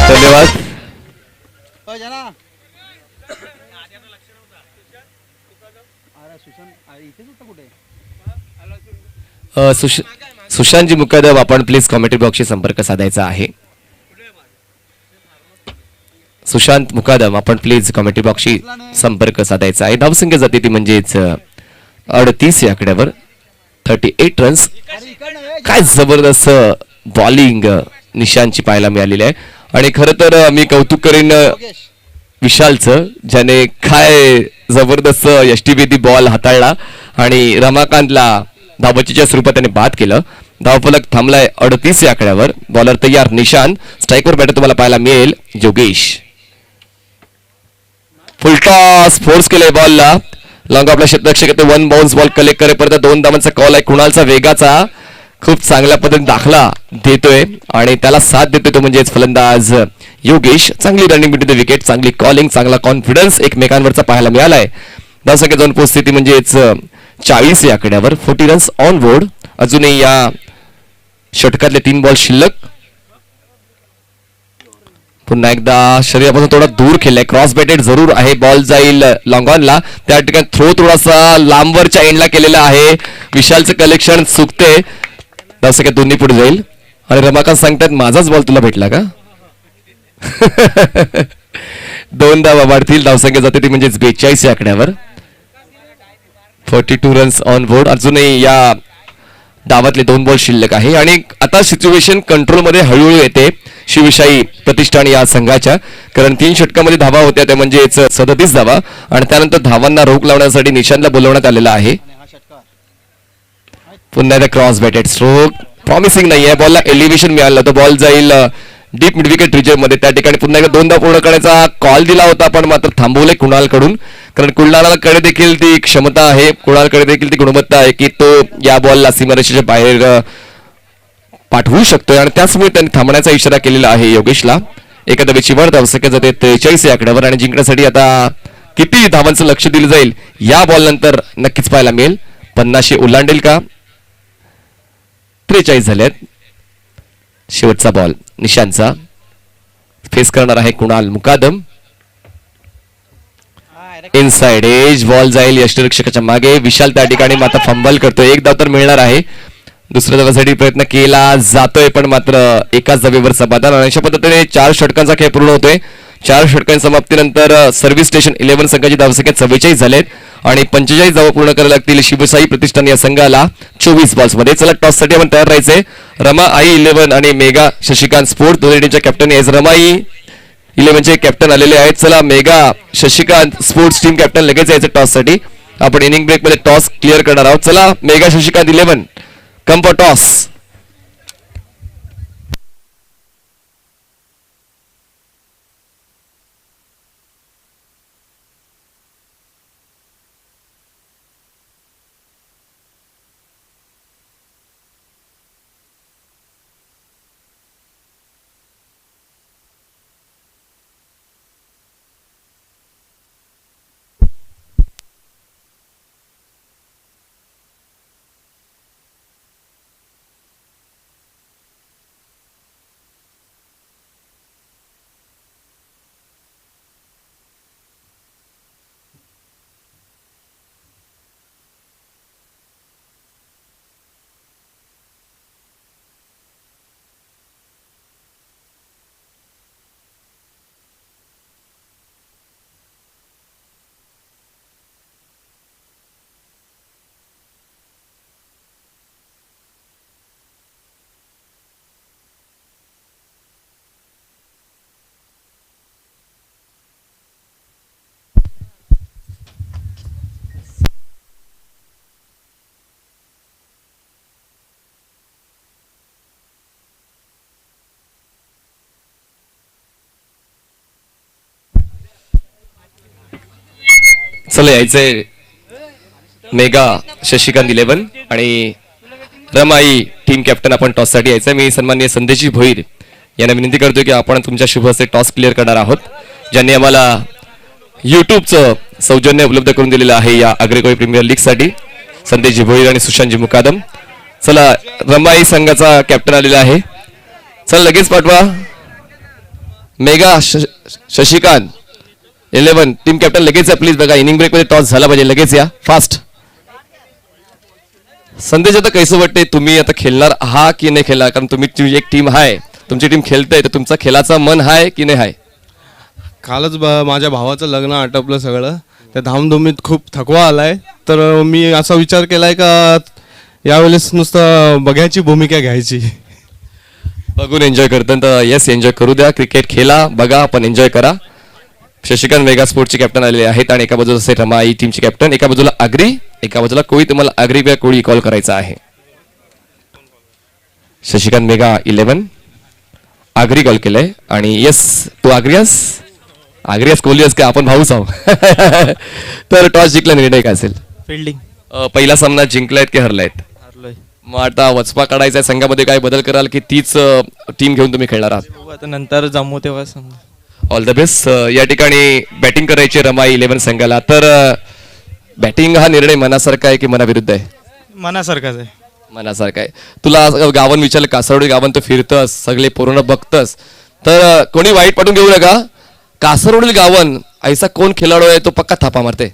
धन्यवाद. सुशांतजी मुकादम आपण प्लीज कॉमेंट्री बॉक्सशी संपर्क साधायचा आहे. सुशांत मुकादम आपण प्लीज कॉमेंट्री बॉक्सशी संपर्क साधायचा आहे. धावसंख्या जाते ती म्हणजेच 38 या आकड्यावर 38 रन्स. काय जबरदस्त बॉलिंग निशांतची पाहायला मिळालेली आहे आणि खरं तर मी कौतुक करेन विशालचं, ज्याने काय जबरदस्त यष्टीभेदी बॉल हाताळला आणि रमाकांतला धावचीच्या स्वरूपात त्याने बाद केलं. धावफलक थांबलाय 38 या आकड्यावर. बॉलर तयार निशांत. स्ट्राईकवर बॅटर तुम्हाला पाहायला मिळेल योगेश. फुलटॉस फोर्स केलंय बॉलला. लॉंग आपला क्षेत्ररक्षक येतो. 1 बाउन्स बॉल कलेक्ट करेपर्यंत 2 धावांचा कॉल आहे. कुणालचा वेगाचा खूप चांगल्या पद्धतीने दाखला देतोय आणि त्याला साथ देतोय तो म्हणजेच फलंदाज योगेश. चांगली रनिंग बिटवीन द विकेट, चांगली कॉलिंग, चांगला कॉन्फिडन्स एकमेकांवरचा पाहायला मिळालाय. धावसंख्या जाऊन पोहोचते म्हणजेच 40 या आकड्यावर. 40 रन्स ऑन बोर्ड. अजूनही या षटकातले 3 बॉल शिल्लक. पुन्हा एकदा शरीरापासून थोडा दूर खेळलाय. क्रॉस बॅटेड जरूर आहे. बॉल जाईल लॉंग ऑनला. त्या ठिकाणी थ्रो थोडासा लांबवरच्या एंडला केलेला आहे. विशालचं कलेक्शन चुकते. धावसंख्या दोन्ही पुढे जाईल आणि रमाकांत सांगतात माझाच बॉल तुला भेटला का. 2 धावा वाढतील. धावसंख्या जाते ती म्हणजेच 42 या आकड्यावर. 42 रन्स ऑन बोर्ड. अजूनही या डावातले 2 बॉल शिल्लक आहे आणि आता सिच्युएशन कंट्रोलमध्ये हळूहळू येते. शिवशाही प्रतिष्ठान या संघाच्या. कारण 3 षटकामध्ये धावा होत्या त्या म्हणजेच 37 धावा आणि त्यानंतर धावांना रोख लावण्यासाठी निशांतला बोलवण्यात आलेला आहे. पुन्हा एकदा क्रॉस बॅटेड स्ट्रोक प्रॉमिसिंग नाही आहे. बॉलला एलिव्हेशन मिळालं तो बॉल जाईल डीप मिड विकेट रिजन मध्ये. त्या ठिकाणी पुन्हा एकदा 2दा पूर्ण करण्याचा कॉल दिला होता पण मात्र थांबवले कुणालकडून. कारण कुणालकडे देखील ती क्षमता आहे, कुणालकडे देखील ती गुणवत्ता आहे की तो या बॉलला सीमारेषेच्या बाहेर पाठवू शकतोय आणि त्याचमुळे त्यांनी थांबण्याचा इशारा केलेला आहे योगेशला. एका धावेची वर धावसंख्या जाते 43 या आकड्यावर आणि जिंकण्यासाठी आता किती धावांचं लक्ष दिलं जाईल या बॉल नंतर नक्कीच पाहायला मिळेल. 50 ओलांडेल का? 43 झालेत. शेवटचा बॉल निशांतचा फेस करणार आहे कुणाल मुकादम. इनसाइड एज बॉल जाईल यष्टिरक्षकाच्या मागे. विशाल त्या ठिकाणी मात्र फंबल करतोय. एक धाव तर मिळणार आहे. दुसऱ्या धावासाठी प्रयत्न केला जातोय पण मात्र एकाच धावेवर समाधान. आणि अशा पद्धतीने 4 षटकांचा खेळ पूर्ण होतोय. 4 षटकांच्या समाप्तीनंतर सर्व्हिस स्टेशन 11 संघाची धावसंख्या 44 झालेत आणि 45 धावा पूर्ण करायला लागतील शिवशाही प्रतिष्ठान या संघाला 24 बॉल्स मध्ये. चला टॉस साठी आपण तयार राहायचंय. रमा आई 11 आणि मेगा शशिकांत स्पोर्ट दोन्ही टीमच्या कॅप्टन आहेत. रमाई 11चे कॅप्टन आलेले आहेत. चला mega Shashikant sports team captain लगेच यायचं टॉस साठी. आपण इनिंग ब्रेक मध्ये टॉस क्लिअर करणार आहोत. चला mega Shashikant 11 come for toss. चला यायचंय मेगा शशिकांत 11 आणि रमाई टीम कॅप्टन आपण टॉस साठी यायचंय. मी सन्माननीय संदेशी भोईर यांना विनंती करतोय की आपण तुमच्या शुभ हस्ते टॉस क्लिअर करणार आहोत. ज्यांनी आम्हाला युट्यूबचं सौजन्य उपलब्ध करून दिलेलं आहे या अग्रकोई प्रीमियर लीग साठी. संदेशजी भोईर आणि सुशांतजी मुकादम. चला रमाई संघाचा कॅप्टन आलेला आहे. चला लगेच पाठवा. मेगा शशिकांत 11 टीम कॅप्टन लगेच या प्लीज. बघा इनिंग ब्रेक मध्ये टॉस झाला पाहिजे. लगेच या फास्ट. संदेश आता कैसं वाटते तुम्ही आता खेळणार आहात की नाही खेळणार? कारण तुम्ही एक टीम आहे, तुमची टीम खेळते तर तुमचा खेळाचा मन आहे की नाही आहे? कालच माझ्या भावाचं लग्न आटपलं सगळं. त्या धामधुमीत खूप थकवा आलाय. तर मी असा विचार केलाय का यावेळेस नुसतं बघायची भूमिका घ्यायची. बघून एन्जॉय करतात तर येस एन्जॉय करू द्या. क्रिकेट खेळा, बघा, पण एन्जॉय करा. शशिकांत मेगा स्पोर्टचे कॅप्टन आलेले आहेत आणि एका बाजूला असे रमाई टीमचे कॅप्टन, एका बाजूला आगरी, एका बाजूला कोळी. तुम्हाला आगरी किंवा कोळी कॉल करायचा आहे. शशिकांत मेगा 11 आगरी कॉल केलंय आणि येस तू आगरियास कोहली का आपण भाऊच आहो. तर टॉस जिंकला, निर्णय काय असेल? फिल्डिंग. पहिला सामना जिंकलायत की हरलायत? हारलोय. मग आता वचपा काढायचा संघामध्ये काय बदल कराल की तीच टीम घेऊन तुम्ही खेळणार आहात? आता नंतर जमू तेव्हा समजा. All the best. या ठिकाणी बॅटिंग करायची रमाई 11 संघाला. तर बॅटिंग हा निर्णय मनासारखा आहे की मनाविरुद्ध आहे? मनासारखाच आहे. मनासारखा आहे. तुला गावन विचारलं कासारवडी गावन तर फिरतस, सगळे पूर्ण बघतस, तर कोणी वाईट पाठवून घेऊ नका. कासारवडील गावन ऐसा कोण खेळाडू आहे तो पक्का थापा मारते.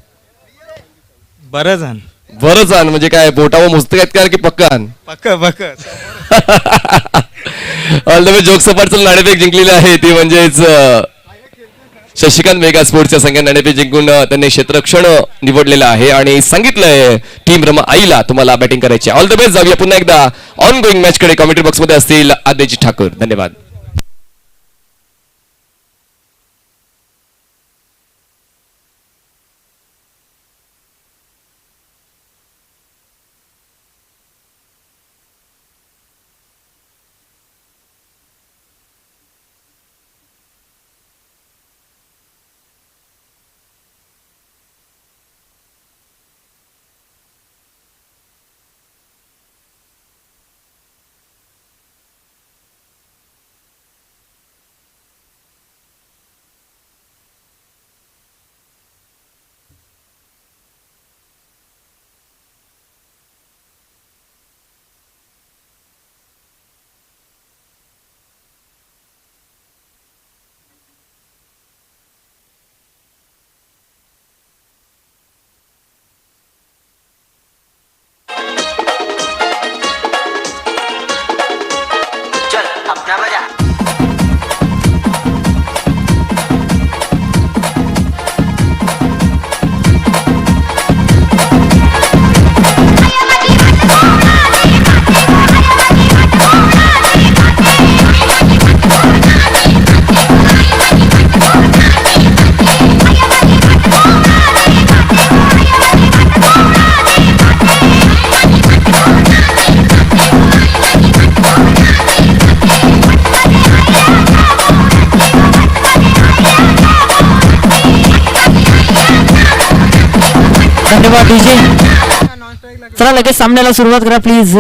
बरं जण. बरंच आण म्हणजे काय बोटावर मुजते काय की पक्का आण? पक्क पक्क. All the way. जोक सपाटचं नाणेफेक जिंकलेली आहे ती म्हणजेच शशिकांत मेगा स्पोर्ट्सच्या संघाने नाणेफेक जिंकून त्यांनी क्षेत्ररक्षण निवडलेलं आहे आणि सांगितलंय टीम रमा आईला तुम्हाला बॅटिंग करायची. All the best. जाऊया पुन्हा एकदा ऑन गोईंग मॅच कडे. कॉमेंट्री बॉक्स मध्ये असतील आदेजी ठाकूर. धन्यवाद. धन्यवाद डीजे. चला लगेच सामन्याला सुरुवात करा प्लीज.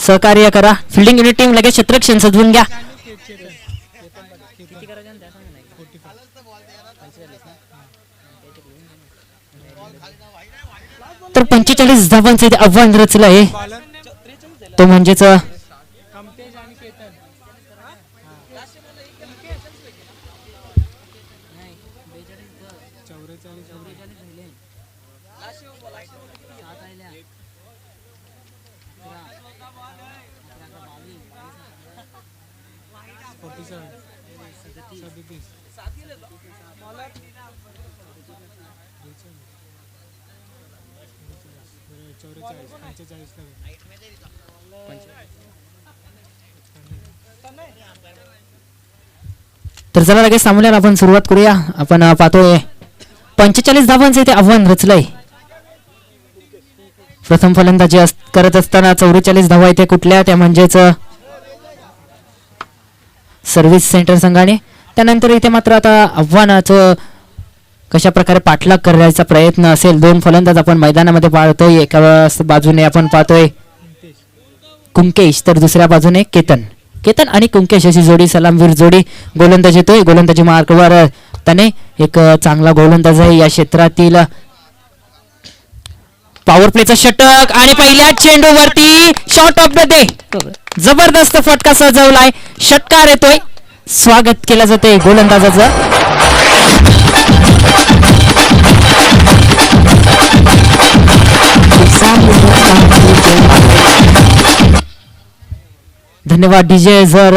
सहकार्य करा. फिल्डिंग युनिट टीम लगेच क्षेत्ररक्षण सजवून घ्या. तर 45 धावांचे इथे आव्हान रचलं आहे, तो म्हणजेच तर चला लगेच सामन्याला आपण सुरुवात करूया. आपण पाहतोय 45 धावांचे इथे आव्हान रचलंय. प्रथम फलंदाजी करत असताना 44 धावा इथे कुठल्या, त्या म्हणजेच सर्व्हिस सेंटर संघाने. त्यानंतर इथे मात्र आता आव्हानाचं कशा प्रकारे पाठलाग करायचा प्रयत्न असेल. दोन फलंदाज आपण मैदानामध्ये पाहतोय. एका बाजूने आपण पाहतोय कुंकेश, तर दुसऱ्या बाजूने केतन. केतन आणि कुंकेश अशी जोडी, सलामवीर जोडी. गोलंदाज येतोय, गोलंदाजी मार्कवर त्याने एक चांगला गोलंदाज आहे या क्षेत्रातील. पॉवर प्लेचा षटक आणि पहिल्या चेंडूवरती शॉट ऑफ द डे, जबरदस्त फटका सजवलाय. षटकार येतोय, स्वागत केलं जाते गोलंदाजाचं. धन्यवाद डीजे. जर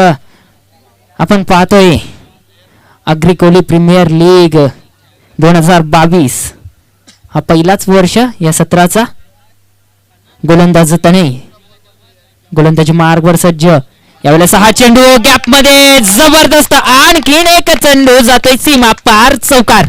आपण पाहतोय अग्रिकोली प्रीमियर लीग 2022 हा पहिलाच वर्ष या सत्राचा. गोलंदाज तने गोलंदाजी मार्गवर सज्ज. यावेळेला 6 चेंडू गॅप मध्ये, जबरदस्त आणखीन एक चेंडू जातोय सीमा पार, चौकार.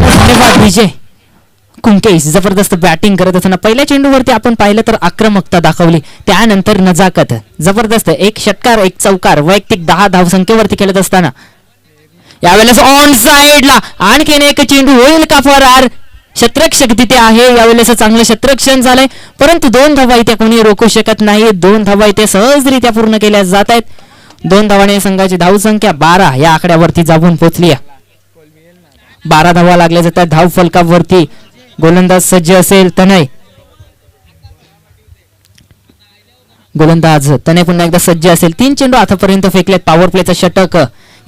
धन्यवाद विजय. कुंकेश जबरदस्त बॅटिंग करत असताना पहिल्या चेंडूवरती आपण पाहिलं तर आक्रमकता दाखवली, त्यानंतर नजाकत. जबरदस्त एक षटकार एक चौकार, वैयक्तिक 10 धावसंख्येवरती खेळत असताना यावेळेस ऑन साइडला आणखीन एक चेंडू होईल का फरार. क्षेत्ररक्षक तिथे आहे, यावेळेस चांगलं क्षेत्ररक्षण झालंय, परंतु 2 धावा इथे कोणी रोखू शकत नाही. 2 धावा इथे सहजरित्या पूर्ण केल्या जात आहेत. 2 धावाने संघाची धावसंख्या 12 या आकड्यावरती जाऊन पोहोचली. 12 धावा लागल्या जातात धाव फलकावरती. गोलंदाज सज्ज असेल तनय. गोलंदाज तनय पुन्हा एकदा सज्ज असेल. 3 चेंडू आतापर्यंत फेकलेत. पॉवर प्लेचा षटक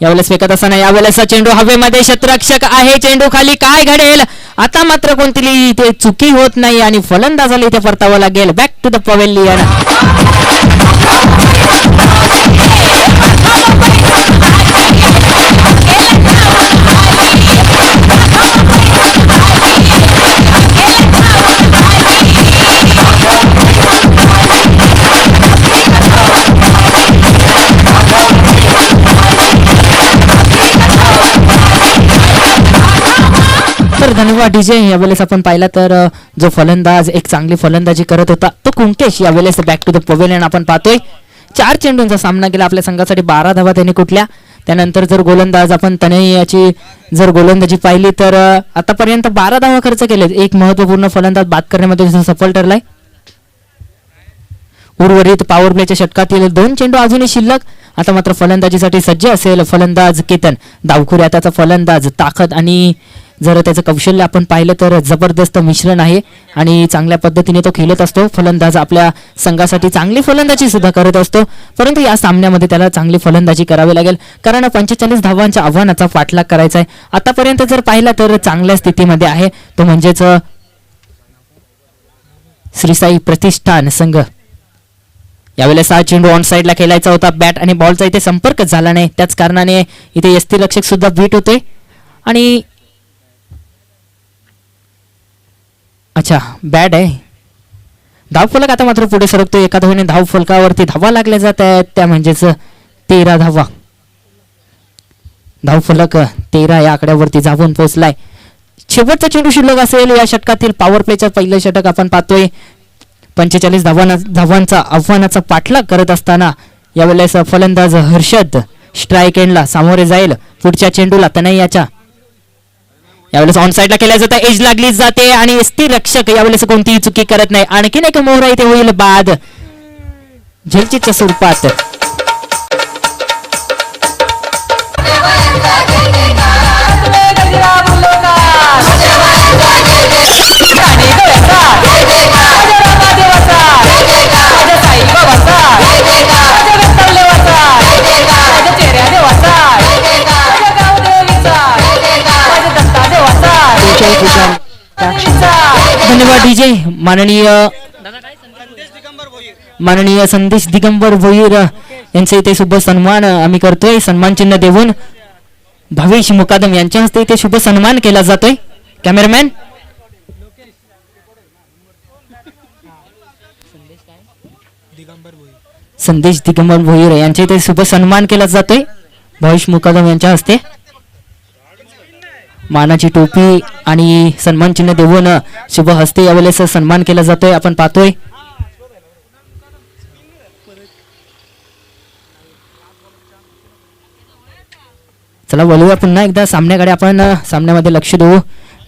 यावेळेस फेकत असताना यावेळेस चेंडू हवेमध्ये, क्षेत्ररक्षक आहे, चेंडू खाली, काय घडेल आता. मात्र कोणतीही इथे चुकी होत नाही आणि फलंदाजाला इथे परतावं लागेल. Back to the pavilion. तर धन्यवाद डीजे. यावेळेस आपण पाहिला तर जो फलंदाज एक चांगली फलंदाजी करत होता तो कुंकेश यावेळेस बॅक टू द पवेलियन आपण पाहतोय. 4 चेंडूंचा सामना केला आपल्या संघासाठी. 12 धावा त्याने कुठल्या. त्यानंतर जर गोलंदाज आपण तनयाची जर गोलंदाजी पाहिली तर आतापर्यंत 12 धावा खर्च केले. एक महत्वपूर्ण फलंदाज बाद करण्यामध्ये सफल ठरलाय. उर्वरित पॉवर प्लेच्या षटकातील 2 चेंडू अजूनही शिल्लक. आता मात्र फलंदाजीसाठी सज्ज असेल फलंदाज केतन. डावखुऱ्या त्याचा फलंदाज, ताकद आणि जर त्याचं कौशल्य आपण पाहिलं तर जबरदस्त मिश्रण आहे आणि चांगल्या पद्धतीने तो खेळत असतो. फलंदाज आपल्या संघासाठी चांगली फलंदाजी सुद्धा करत असतो, परंतु या सामन्यामध्ये त्याला चांगली फलंदाजी करावी लागेल कारण 45 धावांच्या आव्हानाचा पाठलाग करायचा आहे. आतापर्यंत जर पाहिला तर चांगल्या स्थितीमध्ये आहे, तो म्हणजेच श्री साई प्रतिष्ठान संघ. यावेळेस 6 चेंडू ऑन साइडला खेळायचा होता. बॅट आणि बॉलचा इथे संपर्क झाला नाही, त्याच कारणाने इथे यष्टीरक्षक सुद्धा बीट होते आणि अच्छा बॅड आहे. धावफलक आता मात्र पुढे सरकतो. एका धावेने धावफलकावरती धावा लागल्या जात आहेत, त्या म्हणजेच 13 धावा. धावफलक 13 या आकड्यावरती जाऊन पोहोचलाय. शेवटचा चेंडू शिल्लक असेल या षटकातील. पॉवर प्लेच्या पहिलं षटक आपण पाहतोय. 45 धावांचा आव्हानाचा पाठलाग करत असताना यावेळेस फलंदाज हर्षद स्ट्राईक एंडला सामोरे जाईल. पुढच्या चेंडूला तनय्याच्या यावेळेस ऑन साईडला केल्या जातं. एज लागली जाते आणि स्थिर रक्षक यावेळेस कोणतीही चुकी करत नाही. आणखीन एक मोहरा इथे होईल बाद झेलचीच्या स्वरूपात. धन्यवाद डीजे. माननीय संदेश दिगंबर भोईर यांचे इथे शुभ सन्मान आम्ही करतोय. सन्मान चिन्ह देऊन भावेश मुकादम यांच्या हस्ते इथे शुभ सन्मान केला जातोय. कॅमेरामॅन संदेश दिगंबर भोईर यांच्या इथे शुभ सन्मान केला जातोय भावेश मुकादम यांच्या हस्ते. मानाची टोपी आणि सन्मान चिन्ह देऊन शुभ हस्ते यावेळेस सन्मान केला जातोय आपण पाहतोय. चला वळूया पुन्हा एकदा सामन्याकडे. आपण सामन्यामध्ये लक्ष देऊ.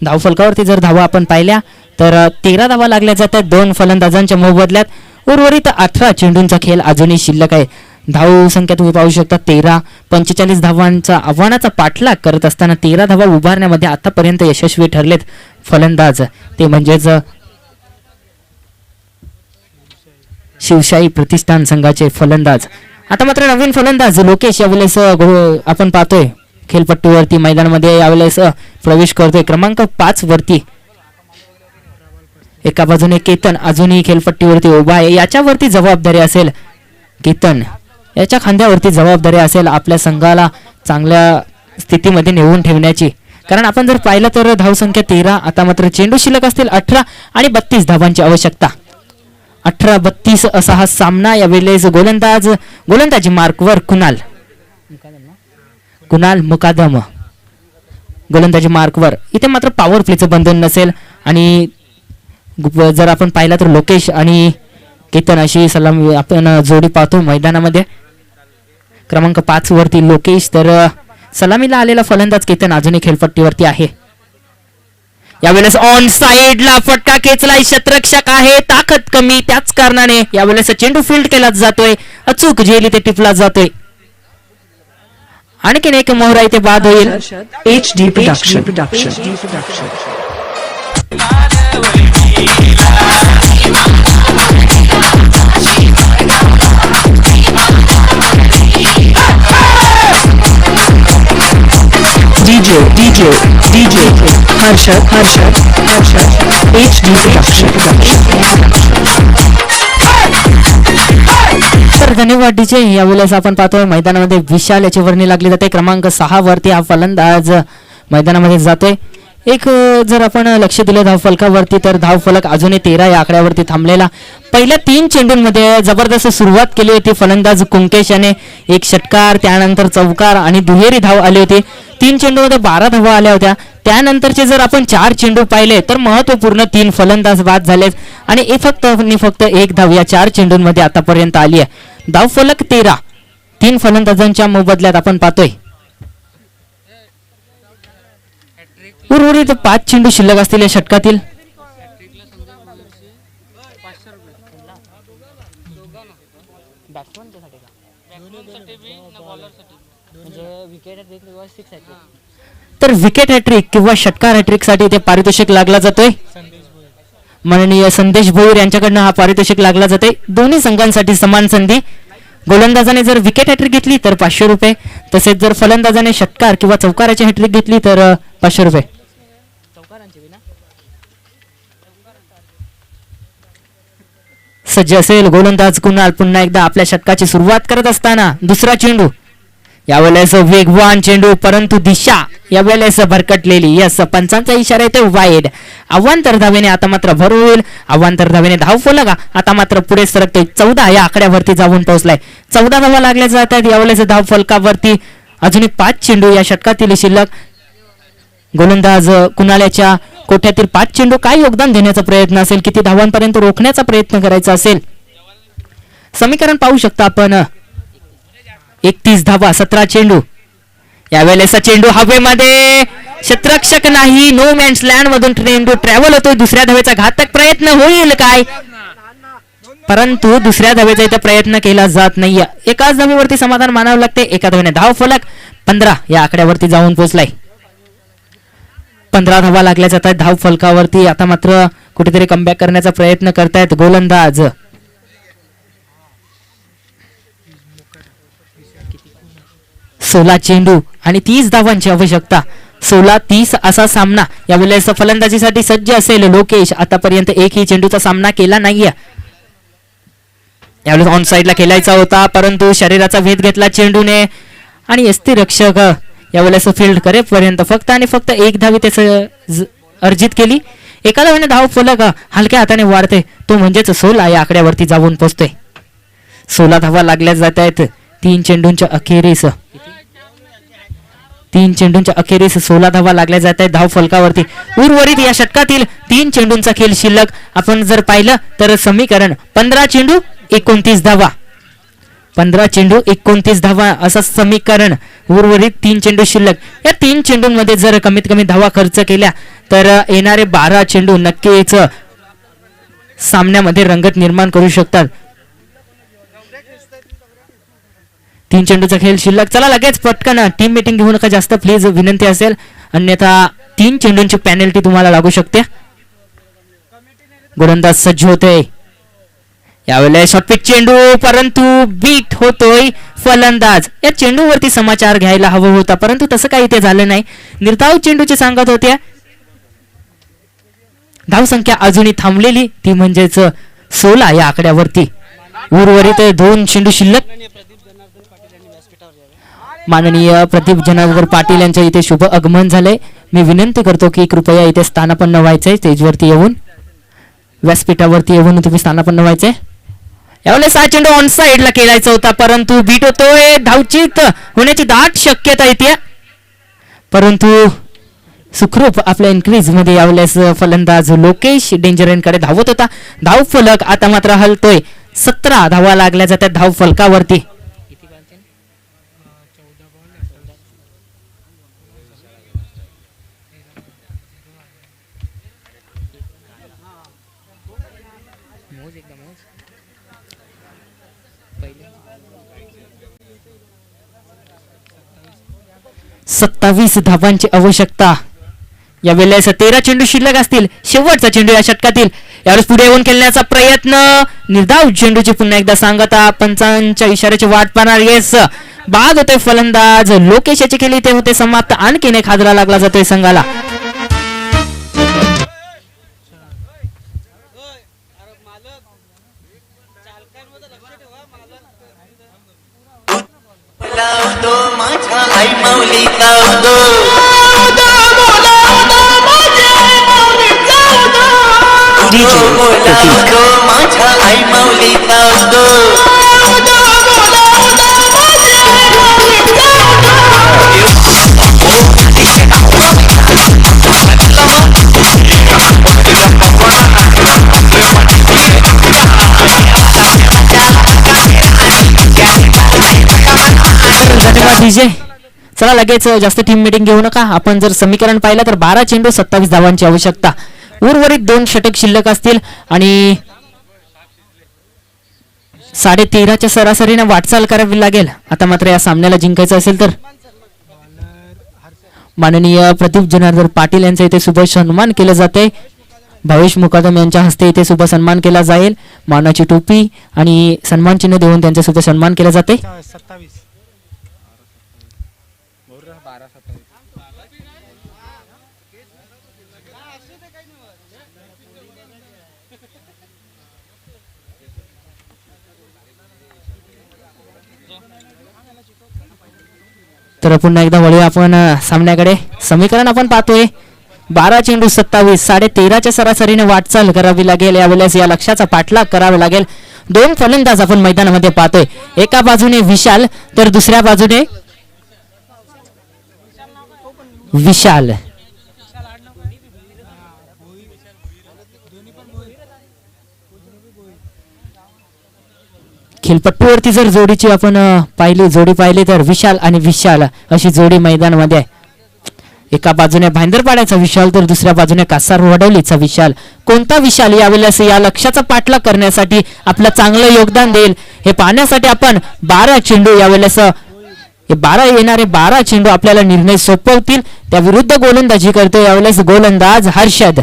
धावफलकावरती जर धावा आपण पाहिल्या तर 13 धावा लागल्या जातात 2 फलंदाजांच्या मोबदल्यात. उर्वरित 18 चेंडूंचा खेळ अजूनही शिल्लक आहे. धाव संख्या तुम्ही पाहू शकता 13. 45 धावांचा आव्हानाचा पाठलाग करत असताना 13 धावा उभारण्यामध्ये आतापर्यंत यशस्वी ठरलेत फलंदाज, ते म्हणजेच शिवशाही प्रतिष्ठान संघाचे फलंदाज. आता मात्र नवीन फलंदाज लोकेश यावेळेस आपण पाहतोय खेळपट्टीवरती मैदानामध्ये यावेळेस प्रवेश करतोय. क्रमांक 5 वरती एका बाजूने केतन अजूनही खेळपट्टीवरती उभा आहे. याच्यावरती जबाबदारी असेल केतन, याच्या खांद्यावरती जबाबदारी असेल आपल्या संघाला चांगल्या स्थितीमध्ये नेऊन ठेवण्याची. कारण आपण जर पाहिलं तर धावसंख्या 13. आता मात्र चेंडू शिल्लक असतील 18 आणि 32 धावांची आवश्यकता. 18-32 असा हा सामना. यावेळेस गोलंदाजी मार्कवर कुणाल मुकादम गोलंदाजी मार्कवर. इथे मात्र पॉवर प्लेचं बंधन नसेल आणि जर आपण पाहिलं तर लोकेश आणि केतन अशी सलामी आपण जोडी पाहतो मैदानामध्ये. क्रमांक 5 वरती लोकेश तर सलामीला आलेला फलंदाज केतन अजूनही खेळपट्टीवरती आहे. यावेळेस ऑन साइडला फटका खेचलाय. शतरक्षक आहे, ताकद कमी, त्याच कारणाने यावेळेस चेंडू फील्ड केला जातोय. अचूक झेल इथे टिपला जातोय. आणखीन एक मोहरा इथे बाद होईल. HD Production. DJ Harshad HD Production. तर धन्यवाद डीजे. यावेळेस आपण पाहतोय मैदानामध्ये विशाल याची वर्णी लागली जाते. क्रमांक 6 वरती हा फलंदाज मैदानामध्ये जातोय. एक जर आपण लक्ष दिलं धावफलकावरती तर धावफलक अजूनही 13 या आकड्यावरती थांबलेला. पहिल्या 3 चेंडूंमध्ये जबरदस्त सुरुवात केली होती फलंदाज कुंकेश याने. एक षटकार, त्यानंतर चौकार आणि दुहेरी धाव आली होती. 3 चेंडूमध्ये 12 धावा आल्या होत्या. त्यानंतरचे जर आपण 4 चेंडू पाहिले तर महत्वपूर्ण 3 फलंदाज बाद झालेत आणि फक्त एक धाव या 4 चेंडूंमध्ये आतापर्यंत आली आहे. धावफलक 13. 3 फलंदाजांच्या मोबदल्यात आपण पाहतोय. उर्वरित 5 चेंडू शिल्लक असतील या षटकातील. तर विकेट हॅट्रिक किंवा षटकार हॅट्रिक साठी ते पारितोषिक लागला जातोय. माननीय संदेश भोईर यांच्याकडनं हा पारितोषिक लागला जाते. दोन्ही संघांसाठी समान संधी. गोलंदाजाने जर विकेट हॅट्रिक घेतली तर 500 रुपये, तसेच जर फलंदाजाने षटकार किंवा चौकाराची हॅट्रिक घेतली तर 500 रुपये. सज्ज असेल गोलंदाज कुणाल. पुन्हा एकदा आपल्या षटकाची सुरुवात करत असताना दुसरा चेंडू. यावेळेस वेगवान चेंडू, परंतु दिशा यावेळेस भरकटलेली. यस, पंचांचा इशारा येतो वाईड. अवांतर धावेने आता मात्र भर होईल. अवांतर धावेने धाव फलक आता मात्र पुढे सरकतोय. 14 या आकड्यावरती जाऊन पोहोचलाय. 14 धावा लागल्या जातात यावेळेस धाव फलकावरती. अजूनही 5 चेंडू या षटकातील शिल्लक. गोलंदाज कुणाल्याच्या कोठ्यातील 5 चेंडू काय योगदान देण्याचा प्रयत्न असेल, किती धावांपर्यंत रोखण्याचा प्रयत्न करायचा असेल. समीकरण पाहू शकता आपण. 31 धावा 17 चेंडू. यावेळेस चेंडू हवेमध्ये, क्षेत्ररक्षक नाही, नो मॅन्स लँड मधून चेंडू ट्रॅव्हल होतोय. दुसऱ्या धावेचा घातक प्रयत्न होईल काय, परंतु दुसऱ्या धावेचा इथे प्रयत्न केला जात नाहीये. एकाच धावेवरती समाधान मानावं लागते. एका धावेने धाव फलक 15 या आकड्यावरती जाऊन पोहोचलाय. 15 धावा लागल्या जात आहेत धाव फलकावरती. आता मात्र कुठेतरी कमबॅक करण्याचा प्रयत्न करतायत गोलंदाज. 16 चेंडू आणि 30 धावांची आवश्यकता. 16-30 असा सामना यावेळेस फलंदाजीसाठी सज्ज असेल लोकेश. आतापर्यंत एकही चेंडूचा सामना केला नाहीये. यावेळेस ऑन साईडला खेळायचा होता, परंतु शरीराचा भेद घेतला चेंडूने आणि यष्टिरक्षक यावेळेस फील्ड करेपर्यंत फक्त आणि फक्त एक धावी त्याच अर्जित केली. एका धावेने धाव फलक हलक्या हाताने वाढते, तो म्हणजेच 16 या आकड्यावरती जाऊन पोहोचतोय. 16 धावा लागल्या जात आहेत 3 चेंडूंच्या अखेरीस. 3 चेंडूंच्या अखेरीस 16 धावा लागल्या जात आहेत धाव फलकावरती. उर्वरित या षटकातील 3 चेंडूंचा खेळ शिल्लक आपण जर पाहिलं तर समीकरण 15 चेंडू 29 धावा. 15 चेंडू 29 धावा असं समीकरण. उर्वरित 3 चेंडू शिल्लक. या 3 चेंडूंमध्ये जर कमीत कमी धावा खर्च केल्या तर येणारे 12 चेंडू नक्कीच सामन्यामध्ये रंगत निर्माण करू शकतात. 3 चेंडूचा खेळ शिल्लक. चला लगेच पटकन टीम मीटिंग घेऊ नका जास्त प्लीज, विनंती असेल, अन्यथा 3 चेंडूंची पेनल्टी तुम्हाला लागू शकते. गोलंदाज सज्ज होते. यावेळेला शॉर्टपिच चेंडू, परंतु बीट होतोय फलंदाज. या चेंडूवरती समाचार घ्यायला हवं होता, परंतु तसं काही इथे झालं नाही. निर्धाव चेंडूची सांगत होत्या. धावसंख्या अजूनही थांबलेली, ती म्हणजेच 16 या आकड्यावरती. उर्वरित 2 चेंडू शिल्लक. माननीय प्रदीप जनार्दन पाटील यांच्या इथे शुभ आगमन झालंय. मी विनंती करतो की कृपया इथे स्थानापन्न व्हायचंय. स्टेजवरती येऊन, व्यासपीठावरती येऊन तुम्ही स्थानापन्न व्हायचंय. यावेळेस हा चेंडू ऑन साइडला खेळायचा होता, परंतु बीट होतोय. धावचित होण्याची दाट शक्यता येते, परंतु सुखरूप आपल्या इन्क्रीज मध्ये यावेळेस फलंदाज लोकेश डेंजरेनकडे धावत होता. धाव फलक आता मात्र हलतोय. 17 धावा लागल्या जातात धाव फलकावरती. सत्तावीस धावांची आवश्यकता. या वेळेस 13 चेंडू शिल्लक असतील. शेवटचा चेंडू या षटकातील. यावेळेस पुढे येऊन खेळण्याचा प्रयत्न. निर्धाव चेंडूची पुन्हा एकदा सांगता. पंचांच्या इशाऱ्याची वाट पाहणार. येस, बाद होते फलंदाज लोकेश याचे खेळी ते होते समाप्त. आणखीन एक हादरा लागला जातोय संघाला. माझ्या आई माऊलीचा माझ्या आई माऊलीचा धन्यवाद डीजे. चला लगेच जास्त टीम मीटिंग घेऊ नका. आपण जर समीकरण पाहिलं तर 12 चेंडू 27 धावांची आवश्यकता. उर्वरित 2 षटक शिल्लक असतील आणि 13.5च्या सरासरीने वाटचाल करावी लागेल. आता मात्र या सामन्याला जिंकायचं असेल तर माननीय प्रदीप जनार्दन पाटील यांचा इथे शुभ सन्मान केला जाते. भावेश मुकादम यांच्या हस्ते इथे शुभ सन्मान केला जाईल. मानाची टोपी आणि सन्मान चिन्ह देऊन त्यांचा शुभ सन्मान केला जाते. तर पुन्हा एकदा वळूया आपण सामन्याकडे. समीकरण आपण पाहतोय 12 चेंडू 27, 13.5च्या सरासरीने वाटचाल करावी लागेल. यावेळेस या लक्ष्याचा पाठलाग करावा लागेल. 2 फलंदाज आपण मैदानामध्ये पाहतोय. एका बाजूने विशाल तर दुसऱ्या बाजूने विशाल. खेळपट्टीवरती जर जोडीची आपण जोडी पाहिली तर विशाल आणि विशाल अशी जोडी मैदानामध्ये आहे. एका बाजूने भांदरपाड्याचा विशाल तर दुसऱ्या बाजूने कासार वडवलीचा विशाल. कोणता विशाल यावेळेस या लक्ष्याचा पाठलाग करण्यासाठी आपलं चांगलं योगदान देईल हे पाहण्यासाठी आपण 12 चेंडू यावेळेस हे 12 चेंडू आपल्याला निर्णय सोपवतील. त्या विरुद्ध गोलंदाजी करतो यावेळेस गोलंदाज हर्षद.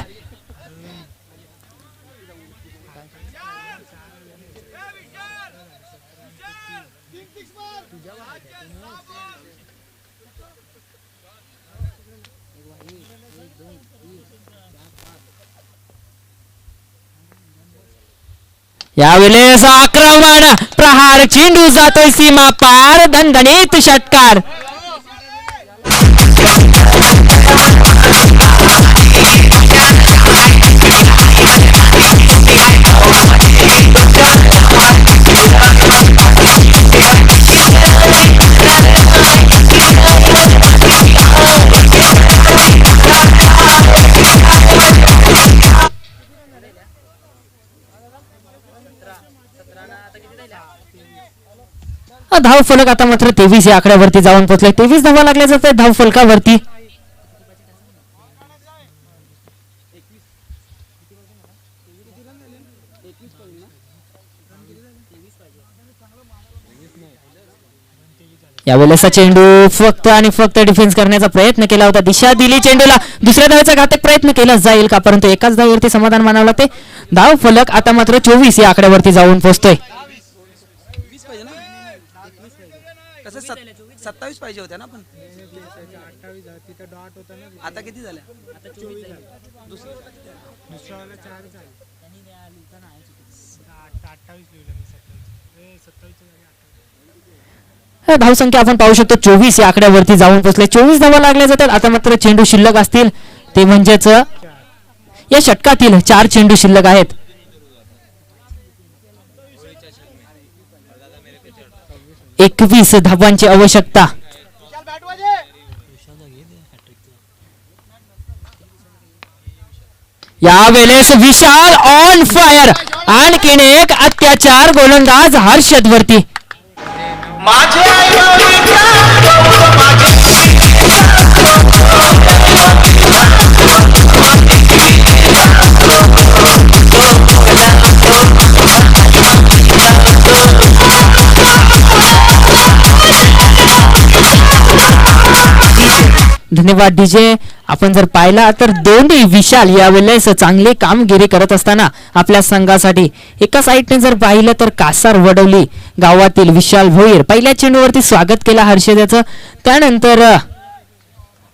यावेळेस आक्रमण प्रहार चेंडू जातोय सीमा पार दणदणीत षटकार. धाव फलक आता मात्र 23 या आकड्यावरती जाऊन पोहोचले. 23 धावा लागल्या जात आहेत धाव फलकावरती. यावेळेस चेंडू फक्त आणि फक्त डिफेन्स करण्याचा प्रयत्न केला होता. दिशा दिली चेंडूला. दुसऱ्या धावेचा घातक प्रयत्न केला जाईल का, परंतु एकाच धावेवरती समाधान मानावं लागते. धाव फलक आता मात्र 24 या आकड्यावरती जाऊन पोहोचतोय. 27 पाहिजे होत्या ना पण आता किती झाल्या? धावसंख्या आपण पाहू शकतो 24 या आकड्यावरती जाऊन पोहोचले. 24 धावा लागल्या जातात. आता मात्र चेंडू शिल्लक असतील ते म्हणजेच या षटकातील 4 चेंडू शिल्लक आहेत. एकवीस धावांची आवश्यकता. यावेळेस विशाल ऑन फायर. आणखीन एक अत्याचार गोलंदाज हर्षद वरती. माझे धन्यवाद डीजे. आपण जर पाहिला तर दोन्ही विशाल यावेळेस चांगली कामगिरी करत असताना आपल्या संघासाठी एका साईडने जर पाहिलं तर कासार वडवली गावातील विशाल भोईर पहिल्या चेंडूवरती स्वागत केला हर्षदाचं. त्यानंतर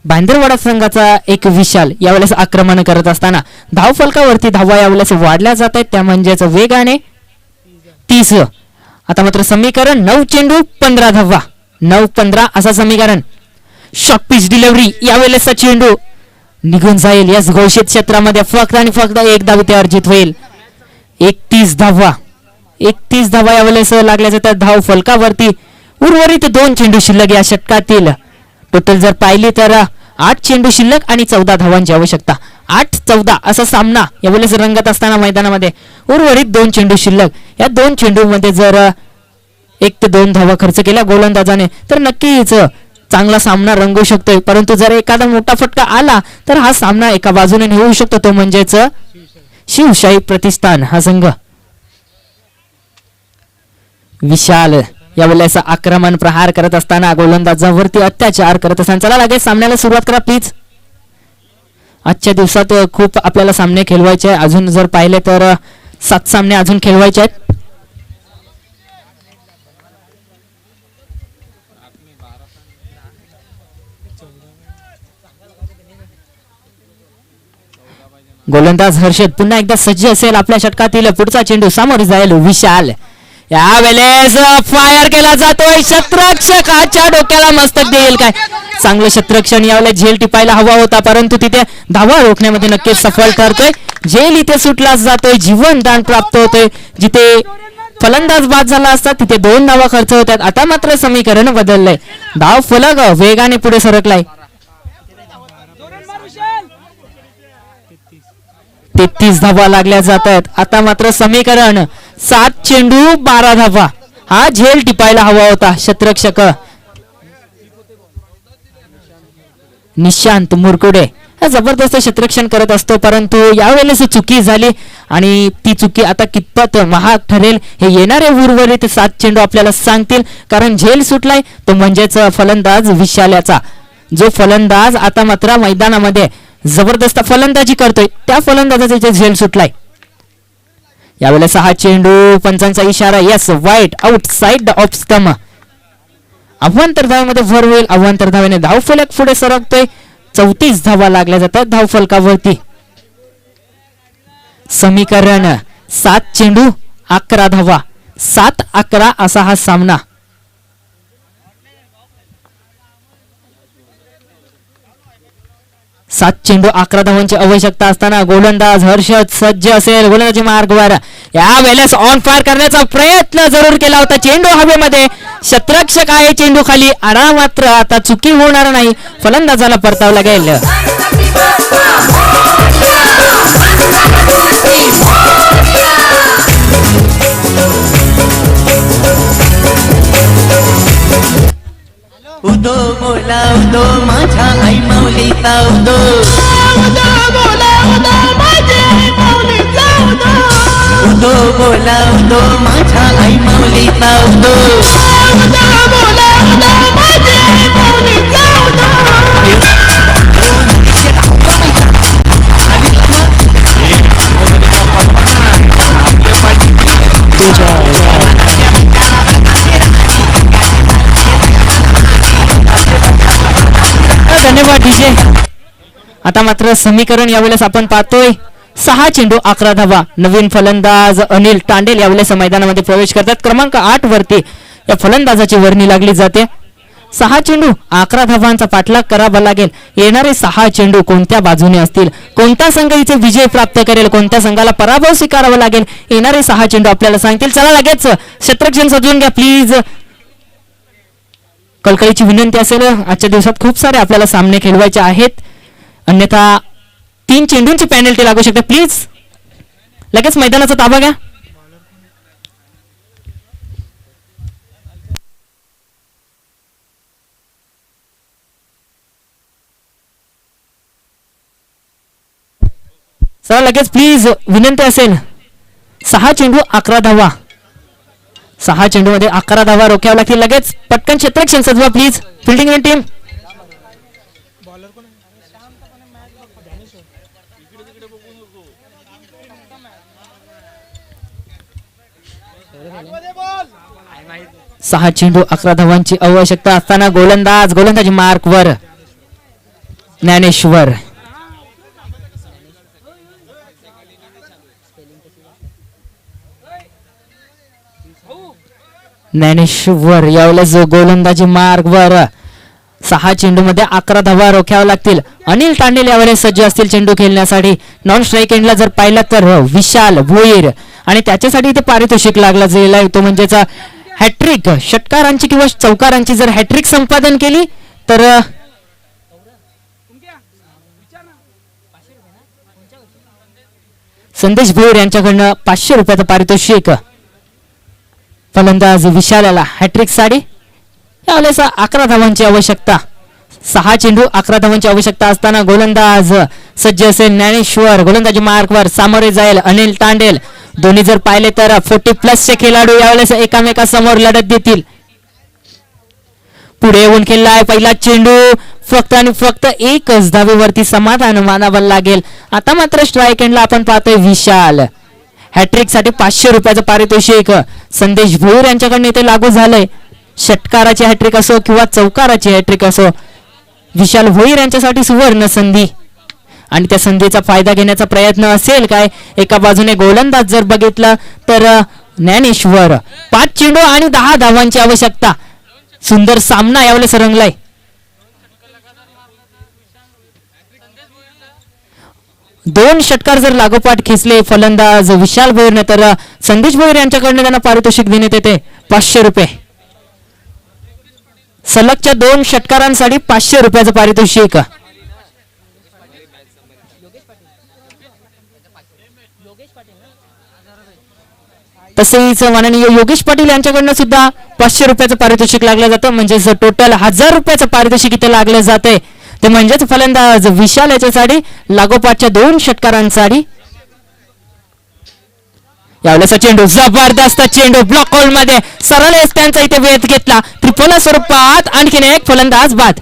भांदरवाडा संघाचा एक विशाल यावेळेस आक्रमण करत असताना धाव फलकावरती धावा यावेळेस वाढल्या जात आहेत. त्या म्हणजेच वेगाने 30. आता मात्र समीकरण 9 चेंडू 15 धावा. 9-15 असा समीकरण. Short pitch delivery. यावेळेसचा चेंडू निघून जाईल याच घोषित क्षेत्रामध्ये. फक्त आणि फक्त एक धाव अर्जित होईल. 31 धावा. 31 धावा यावेळेस लागल्या जातात धाव फलकावरती. उर्वरित 2 चेंडू शिल्लक या षटकातील. टोटल जर पाहिली तर 8 चेंडू शिल्लक आणि 14 धावांची आवश्यकता. 8-14 असा सामना यावेळेस रंगत असताना मैदानामध्ये उर्वरित 2 चेंडू शिल्लक. या 2 चेंडूमध्ये जर 1 ते 2 धावा खर्च केल्या गोलंदाजाने तर नक्कीच चांगला सामना रंगू शकतोय. परंतु जर एखादा मोठा फटका आला तर हा सामना एका बाजूने नेऊ शकतो. तो म्हणजेच शिवशाही प्रतिष्ठान हा संघ. विशाल यावेळेस आक्रमण प्रहार करत असताना गोलंदाजावरती अत्याचार करत असताना. चला लगेच सामन्याला सुरुवात करा प्लीज. आजच्या दिवसात खूप आपल्याला सामने खेळवायचे. अजून जर पाहिले तर 7 सामने अजून खेळवायचे आहेत. गोलंदाज हर्षद पुन्हा एकदा सज्ज असेल. आपल्या षटकातील पुढचा चेंडू सामोरे जाईल विशाल. यावेळेस फायर केला जातोय. शत्रक्षकाच्या डोक्याला मस्तक देईल काय. चांगलं शत्रक्षण यावेळेस झेल टिपायला हवा होता परंतु तिथे धावा रोखण्यामध्ये नक्कीच सफल ठरतोय. झेल इथे सुटला जातोय. जीवनदान प्राप्त होतोय. जिथे फलंदाज बाद झाला असता तिथे 2 धावा खर्च होतात. आता मात्र समीकरण बदललंय. धाव फलक वेगाने पुढे सरकलाय. 33 धावा लागल्या जात आहेत. आता मात्र समीकरण 7 चेंडू 12 धावा. हा झेल टिपायला हवा होता क्षेत्ररक्षक निशांत मुरकुडे जबरदस्त क्षेत्ररक्षण करत असतो, परंतु यावेळेस चुकी झाली आणि ती चुकी आता कितपत महाग ठरेल हे येणारे उर्वरित 7 चेंडू आपल्याला सांगतील. कारण झेल सुटलाय तो म्हणजेच फलंदाज विशाल्याचा. जो फलंदाज आता मात्र मैदानामध्ये जबरदस्त फलंदाजी करतोय त्या फलंदाजाचा इथे झेल सुटलाय. यावेळेस हा चेंडू पंचांचा इशारा यस वाईट आउट साइड ऑफ स्टंप. अवांतर धावेमध्ये भर होईल. अवांतर धावेने धावफलक पुढे सरकतोय. 34 धावा लागल्या जातात धावफलकावरती. समीकरण 7 चेंडू 11 धावा 7-11 असा हा सामना. सात चेंडू 11 धावांची आवश्यकता असताना गोलंदाज हर्षद सज्ज असेल. गोलंदाजी मार्गवर यावेळेस ऑन फायर करण्याचा प्रयत्न जरूर केला होता. चेंडू हवेमध्ये क्षेत्ररक्षक आहे चेंडू खाली आणा, मात्र आता चुकी होणार नाही. फलंदाजाला परतावं लागेल. उदो बोला उदो माझ्या आई माऊलीचा उदो उदो बोला उदो माझ्या आई माऊलीचा उदो उदो बोला उदो माझ्या आई माऊलीचा उदो उदो बोला उदो माझ्या आई माऊलीचा धन्यवाद डीजे. आता मात्र समीकरण यावेळेस आपण पाहतोय 6 चेंडू 11 धावा. नवीन फलंदाज अनिल तांडेल यावेळेस मैदानामध्ये प्रवेश करतात. क्रमांक 8 वरती या फलंदाजाची वर्णी लागली जाते. 6 चेंडू 11 धावांचा पाठलाग करावा लागेल. येणारे 6 चेंडू कोणत्या बाजूने असतील, कोणता संघ इथे विजय प्राप्त करेल, कोणत्या संघाला पराभव स्वीकारावा लागेल, येणारे 6 चेंडू आपल्याला सांगतील. चला लगेच क्षेत्ररक्षण सजवून घ्या प्लीज. कळकळीची विनंती असेल, आजच्या दिवसात खूप सारे आपल्याला सामने खेळवायचे आहेत, अन्यथा 3 चेंडूंची पेनल्टी लागू शकते. प्लीज लगेच मैदानाचा ताबा घ्या. चला लगेच प्लीज विनंती असेल. 6 चेंडू 11 धावा. 6 चेंडू मध्ये 11 धावा रोख्यावं लागतील. लगेच पटकन क्षेत्ररक्षण सजवा प्लीज. फिल्डिंग टीम सहा चेंडू 11 धावांची आवश्यकता असताना गोलंदाजी मार्कवर ज्ञानेश्वर. ज्ञानेश्वर यावेळेस गोलंदाजी मार्गवर 6 चेंडू मध्ये 11 धावा रोख्यावं लागतील. अनिल तांडेल यावेळेस सज्ज असतील चेंडू खेळण्यासाठी. नॉन स्ट्राईक एंडला जर पाहिलं तर विशाल भोईर आणि त्याच्यासाठी इथे पारितोषिक लागला गेला तो म्हणजेच हॅट्रिक. षटकारांची किंवा चौकारांची जर हॅट्रिक संपादन केली तर संदेश भोईर यांच्याकडनं 500 रुपयाचं पारितोषिक. फलंदाज विशालाला हॅट्रिक साठी यावेळेस 11 धावांची आवश्यकता. 6 चेंडू 11 धावांची आवश्यकता असताना गोलंदाज सज्ज असेल ज्ञानेश्वर. गोलंदाजी मार्कवर सामोरे जाईल अनिल तांडेल. दोन्ही जर पाहिले तर 40+ चे खेळाडू यावेळेस एकामेकासमोर लढत देतील. पुढे येऊन खेळलाय पहिला चेंडू फक्त आणि फक्त 1 धावेवरती समाधान मानावं लागेल. आता मात्र स्ट्राईक एंडला आपण पाहतोय विशाल. हॅट्रिक साठी 500 रुपयाचं पारितोषिक संदेश भोईर यांच्याकडनं इथे लागू झालंय. षटकाराची हॅट्रिक असो किंवा चौकाराची हॅट्रिक असो, विशाल भोईर यांच्यासाठी सुवर्ण संधी आणि त्या संधीचा फायदा घेण्याचा प्रयत्न असेल काय. एका बाजूने गोलंदाज जर बघितलं तर ज्ञानेश्वर. 5 चेंडू आणि 10 धावांची आवश्यकता. सुंदर सामना यावेळेस रंगलाय. दोन षटकार जर लागोपाठ खेचले फलंदाज विशाल भोईरने तर संदेश भोईर यांच्याकडनं त्यांना पारितोषिक देण्यात येते 500 रुपये. सलगच्या 2 षटकारांसाठी 500 रुपयाचं पारितोषिक. तसेच माननीय योगेश पाटील यांच्याकडनं सुद्धा 500 रुपयाचं पारितोषिक लागलं जातं. म्हणजेच टोटल 1000 रुपयाचं पारितोषिक इथे लागलं जाते. ते म्हणजेच फलंदाज विशाल याच्यासाठी लागोपाठच्या 2 षटकारांसाठी. यावेळेस चेंडू जबरदस्त चेंडू ब्लॉक होल मध्ये सरळ त्यांचा इथे वेध घेतला. त्रिफला स्वरूपात आणखीन एक फलंदाज बाद.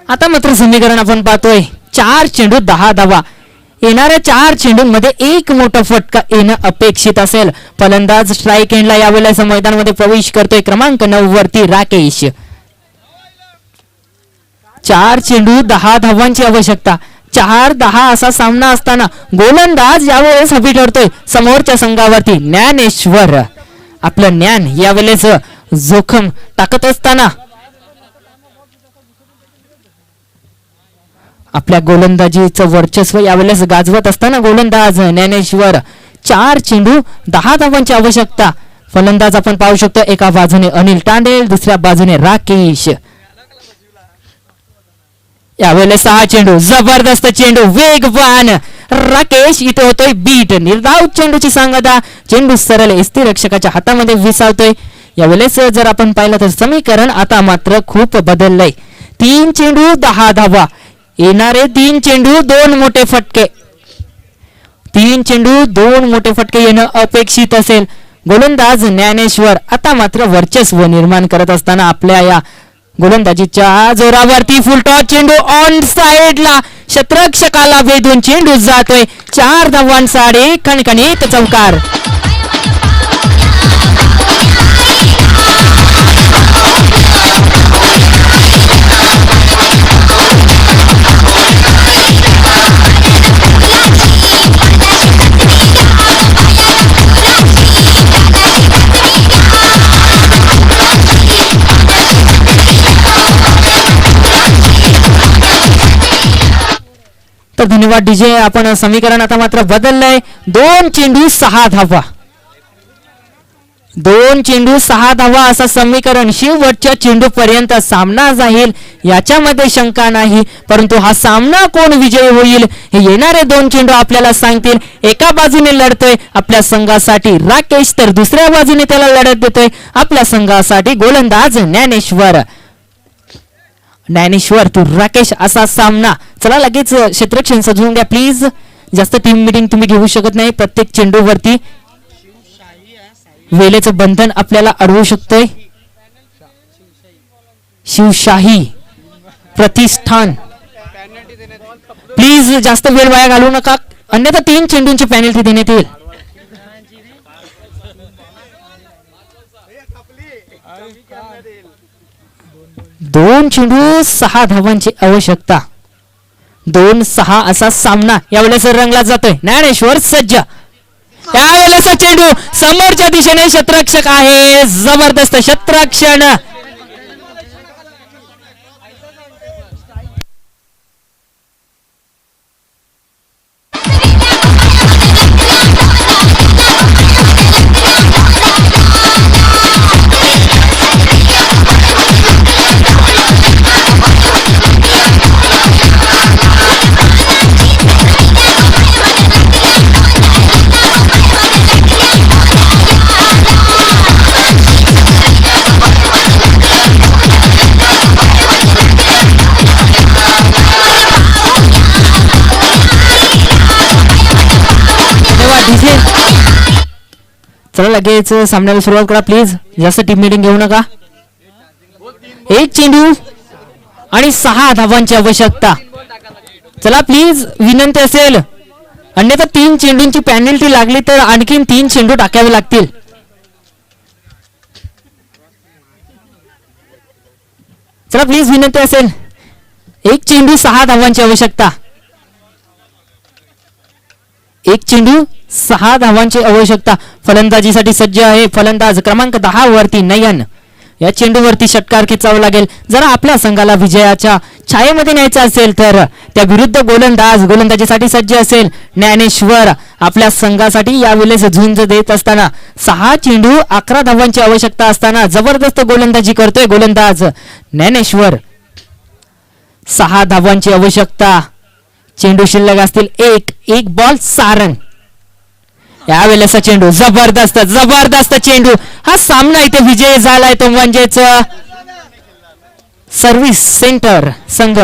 आता मात्र समीकरण आपण पाहतोय 4 चेंडू 10 धावा. येणाऱ्या 4 चेंडूंमध्ये एक मोठा फटका येणं अपेक्षित असेल. फलंदाज स्ट्राईक एंडला यावेळेस मैदानामध्ये प्रवेश करतोय क्रमांक 9 वरती राकेश. 4 चेंडू 10 धावांची आवश्यकता. 4-10 असा सामना असताना गोलंदाज यावेळेस हवी ठरतोय समोरच्या संघावरती ज्ञानेश्वर. आपलं ज्ञान यावेळेस जोखम टाकत असताना आपल्या गोलंदाजीचं वर्चस्व यावेळेस गाजवत असताना गोलंदाज ज्ञानेश्वर. 4 चेंडू 10 धावांची आवश्यकता. फलंदाज आपण पाहू शकतो एका बाजूने अनिल तांडेल, दुसऱ्या बाजूने राकेश. यावेळेस 6 चेंडू जबरदस्त चेंडू वेगवान राकेश इथे होतोय बीट. निर्धाव चेंडूची सांगता. चेंडू सरळ यष्टिरक्षकाच्या हातामध्ये विसावतोय. यावेळेस जर आपण पाहिलं तर समीकरण आता मात्र खूप बदललंय. 3 चेंडू 10 धावा. येणारे 3 चेंडू 2 मोठे फटके. 3 चेंडू 2 मोठे फटके येणं अपेक्षित असेल. गोलंदाज ज्ञानेश्वर आता मात्र वर्चस्व निर्माण करत असताना आपल्या या गोलंदाजीच्या जोरावरती फुलटॉस चेंडू ऑन साइडला क्षेत्ररक्षकाला भेदून चेंडू जातोय. 4 धावांसाठी खणखणीत चौकार. तर धन्यवाद डीजे. आपण समीकरण आता मात्र बदललंय. 2 चेंडू 6 धावा. 2 चेंडू 6 धावा असं समीकरण. शेवटच्या चेंडू पर्यंत सामना जाईल याच्यामध्ये शंका नाही. परंतु हा सामना कोण विजयी होईल हे येणारे 2 चेंडू आपल्याला सांगतील. एका बाजूने लढतोय आपल्या संघासाठी राकेश, तर दुसऱ्या बाजूने त्याला लढत देतोय आपल्या संघासाठी गोलंदाज ज्ञानेश्वर. ज्ञानेश्वर तू राकेश असा सामना. चला लगेच क्षेत्ररक्षण सजवून द्या प्लीज. जास्त टीम मीटिंग तुम्ही घेऊ शकत नाही. प्रत्येक चेंडूवरती वेळेचं बंधन आपल्याला अडवू शकतोय. शिवशाही प्रतिष्ठान प्लीज जास्त वेळ वाया घालवू नका, अन्यथा 3 चेंडूंची पेनल्टी देण्यात येईल. दोन चेंडू 6 धावांची आवश्यकता. 2-6 असा सामना यावेळेस रंगला जातोय. ज्ञानेश्वर सज्ज. यावेळेस चेंडू समोरच्या दिशेने क्षेत्ररक्षक आहे. जबरदस्त क्षेत्ररक्षण. चला लगेच सामन्याला सुरुवात करा प्लीज. जास्त टीम मीटिंग घेऊ नका. 1 चेंडू आणि 6 धावांची आवश्यकता. चला प्लीज विनंती असेल, अन्यथा 3 चेंडूंची पेनल्टी लागली तर आणखीन 3 चेंडू टाकावे लागतील. चला प्लीज विनंती असेल. 1 चेंडू 6 धावांची आवश्यकता. एक चेंडू 6 धावांची आवश्यकता. फलंदाजीसाठी सज्ज आहे फलंदाज क्रमांक 10 वरती नयन. या चेंडूवरती षटकार खेचावा लागेल. जर आपल्या संघाला विजयाच्या छायेमध्ये न्यायचं असेल तर त्या विरुद्ध गोलंदाजीसाठी सज्ज असेल ज्ञानेश्वर. आपल्या संघासाठी यावेळेस झुंज देत असताना 6 चेंडू 11 धावांची आवश्यकता असताना जबरदस्त गोलंदाजी करतोय गोलंदाज ज्ञानेश्वर. 6 धावांची आवश्यकता. चेंडू शिल्लक असतील एक बॉल 6 रन. यावेळेस चेंडू जबरदस्त चेंडू. हा सामना इथे विजय झालाय तो म्हणजेच सर्व्हिस सेंटर संघ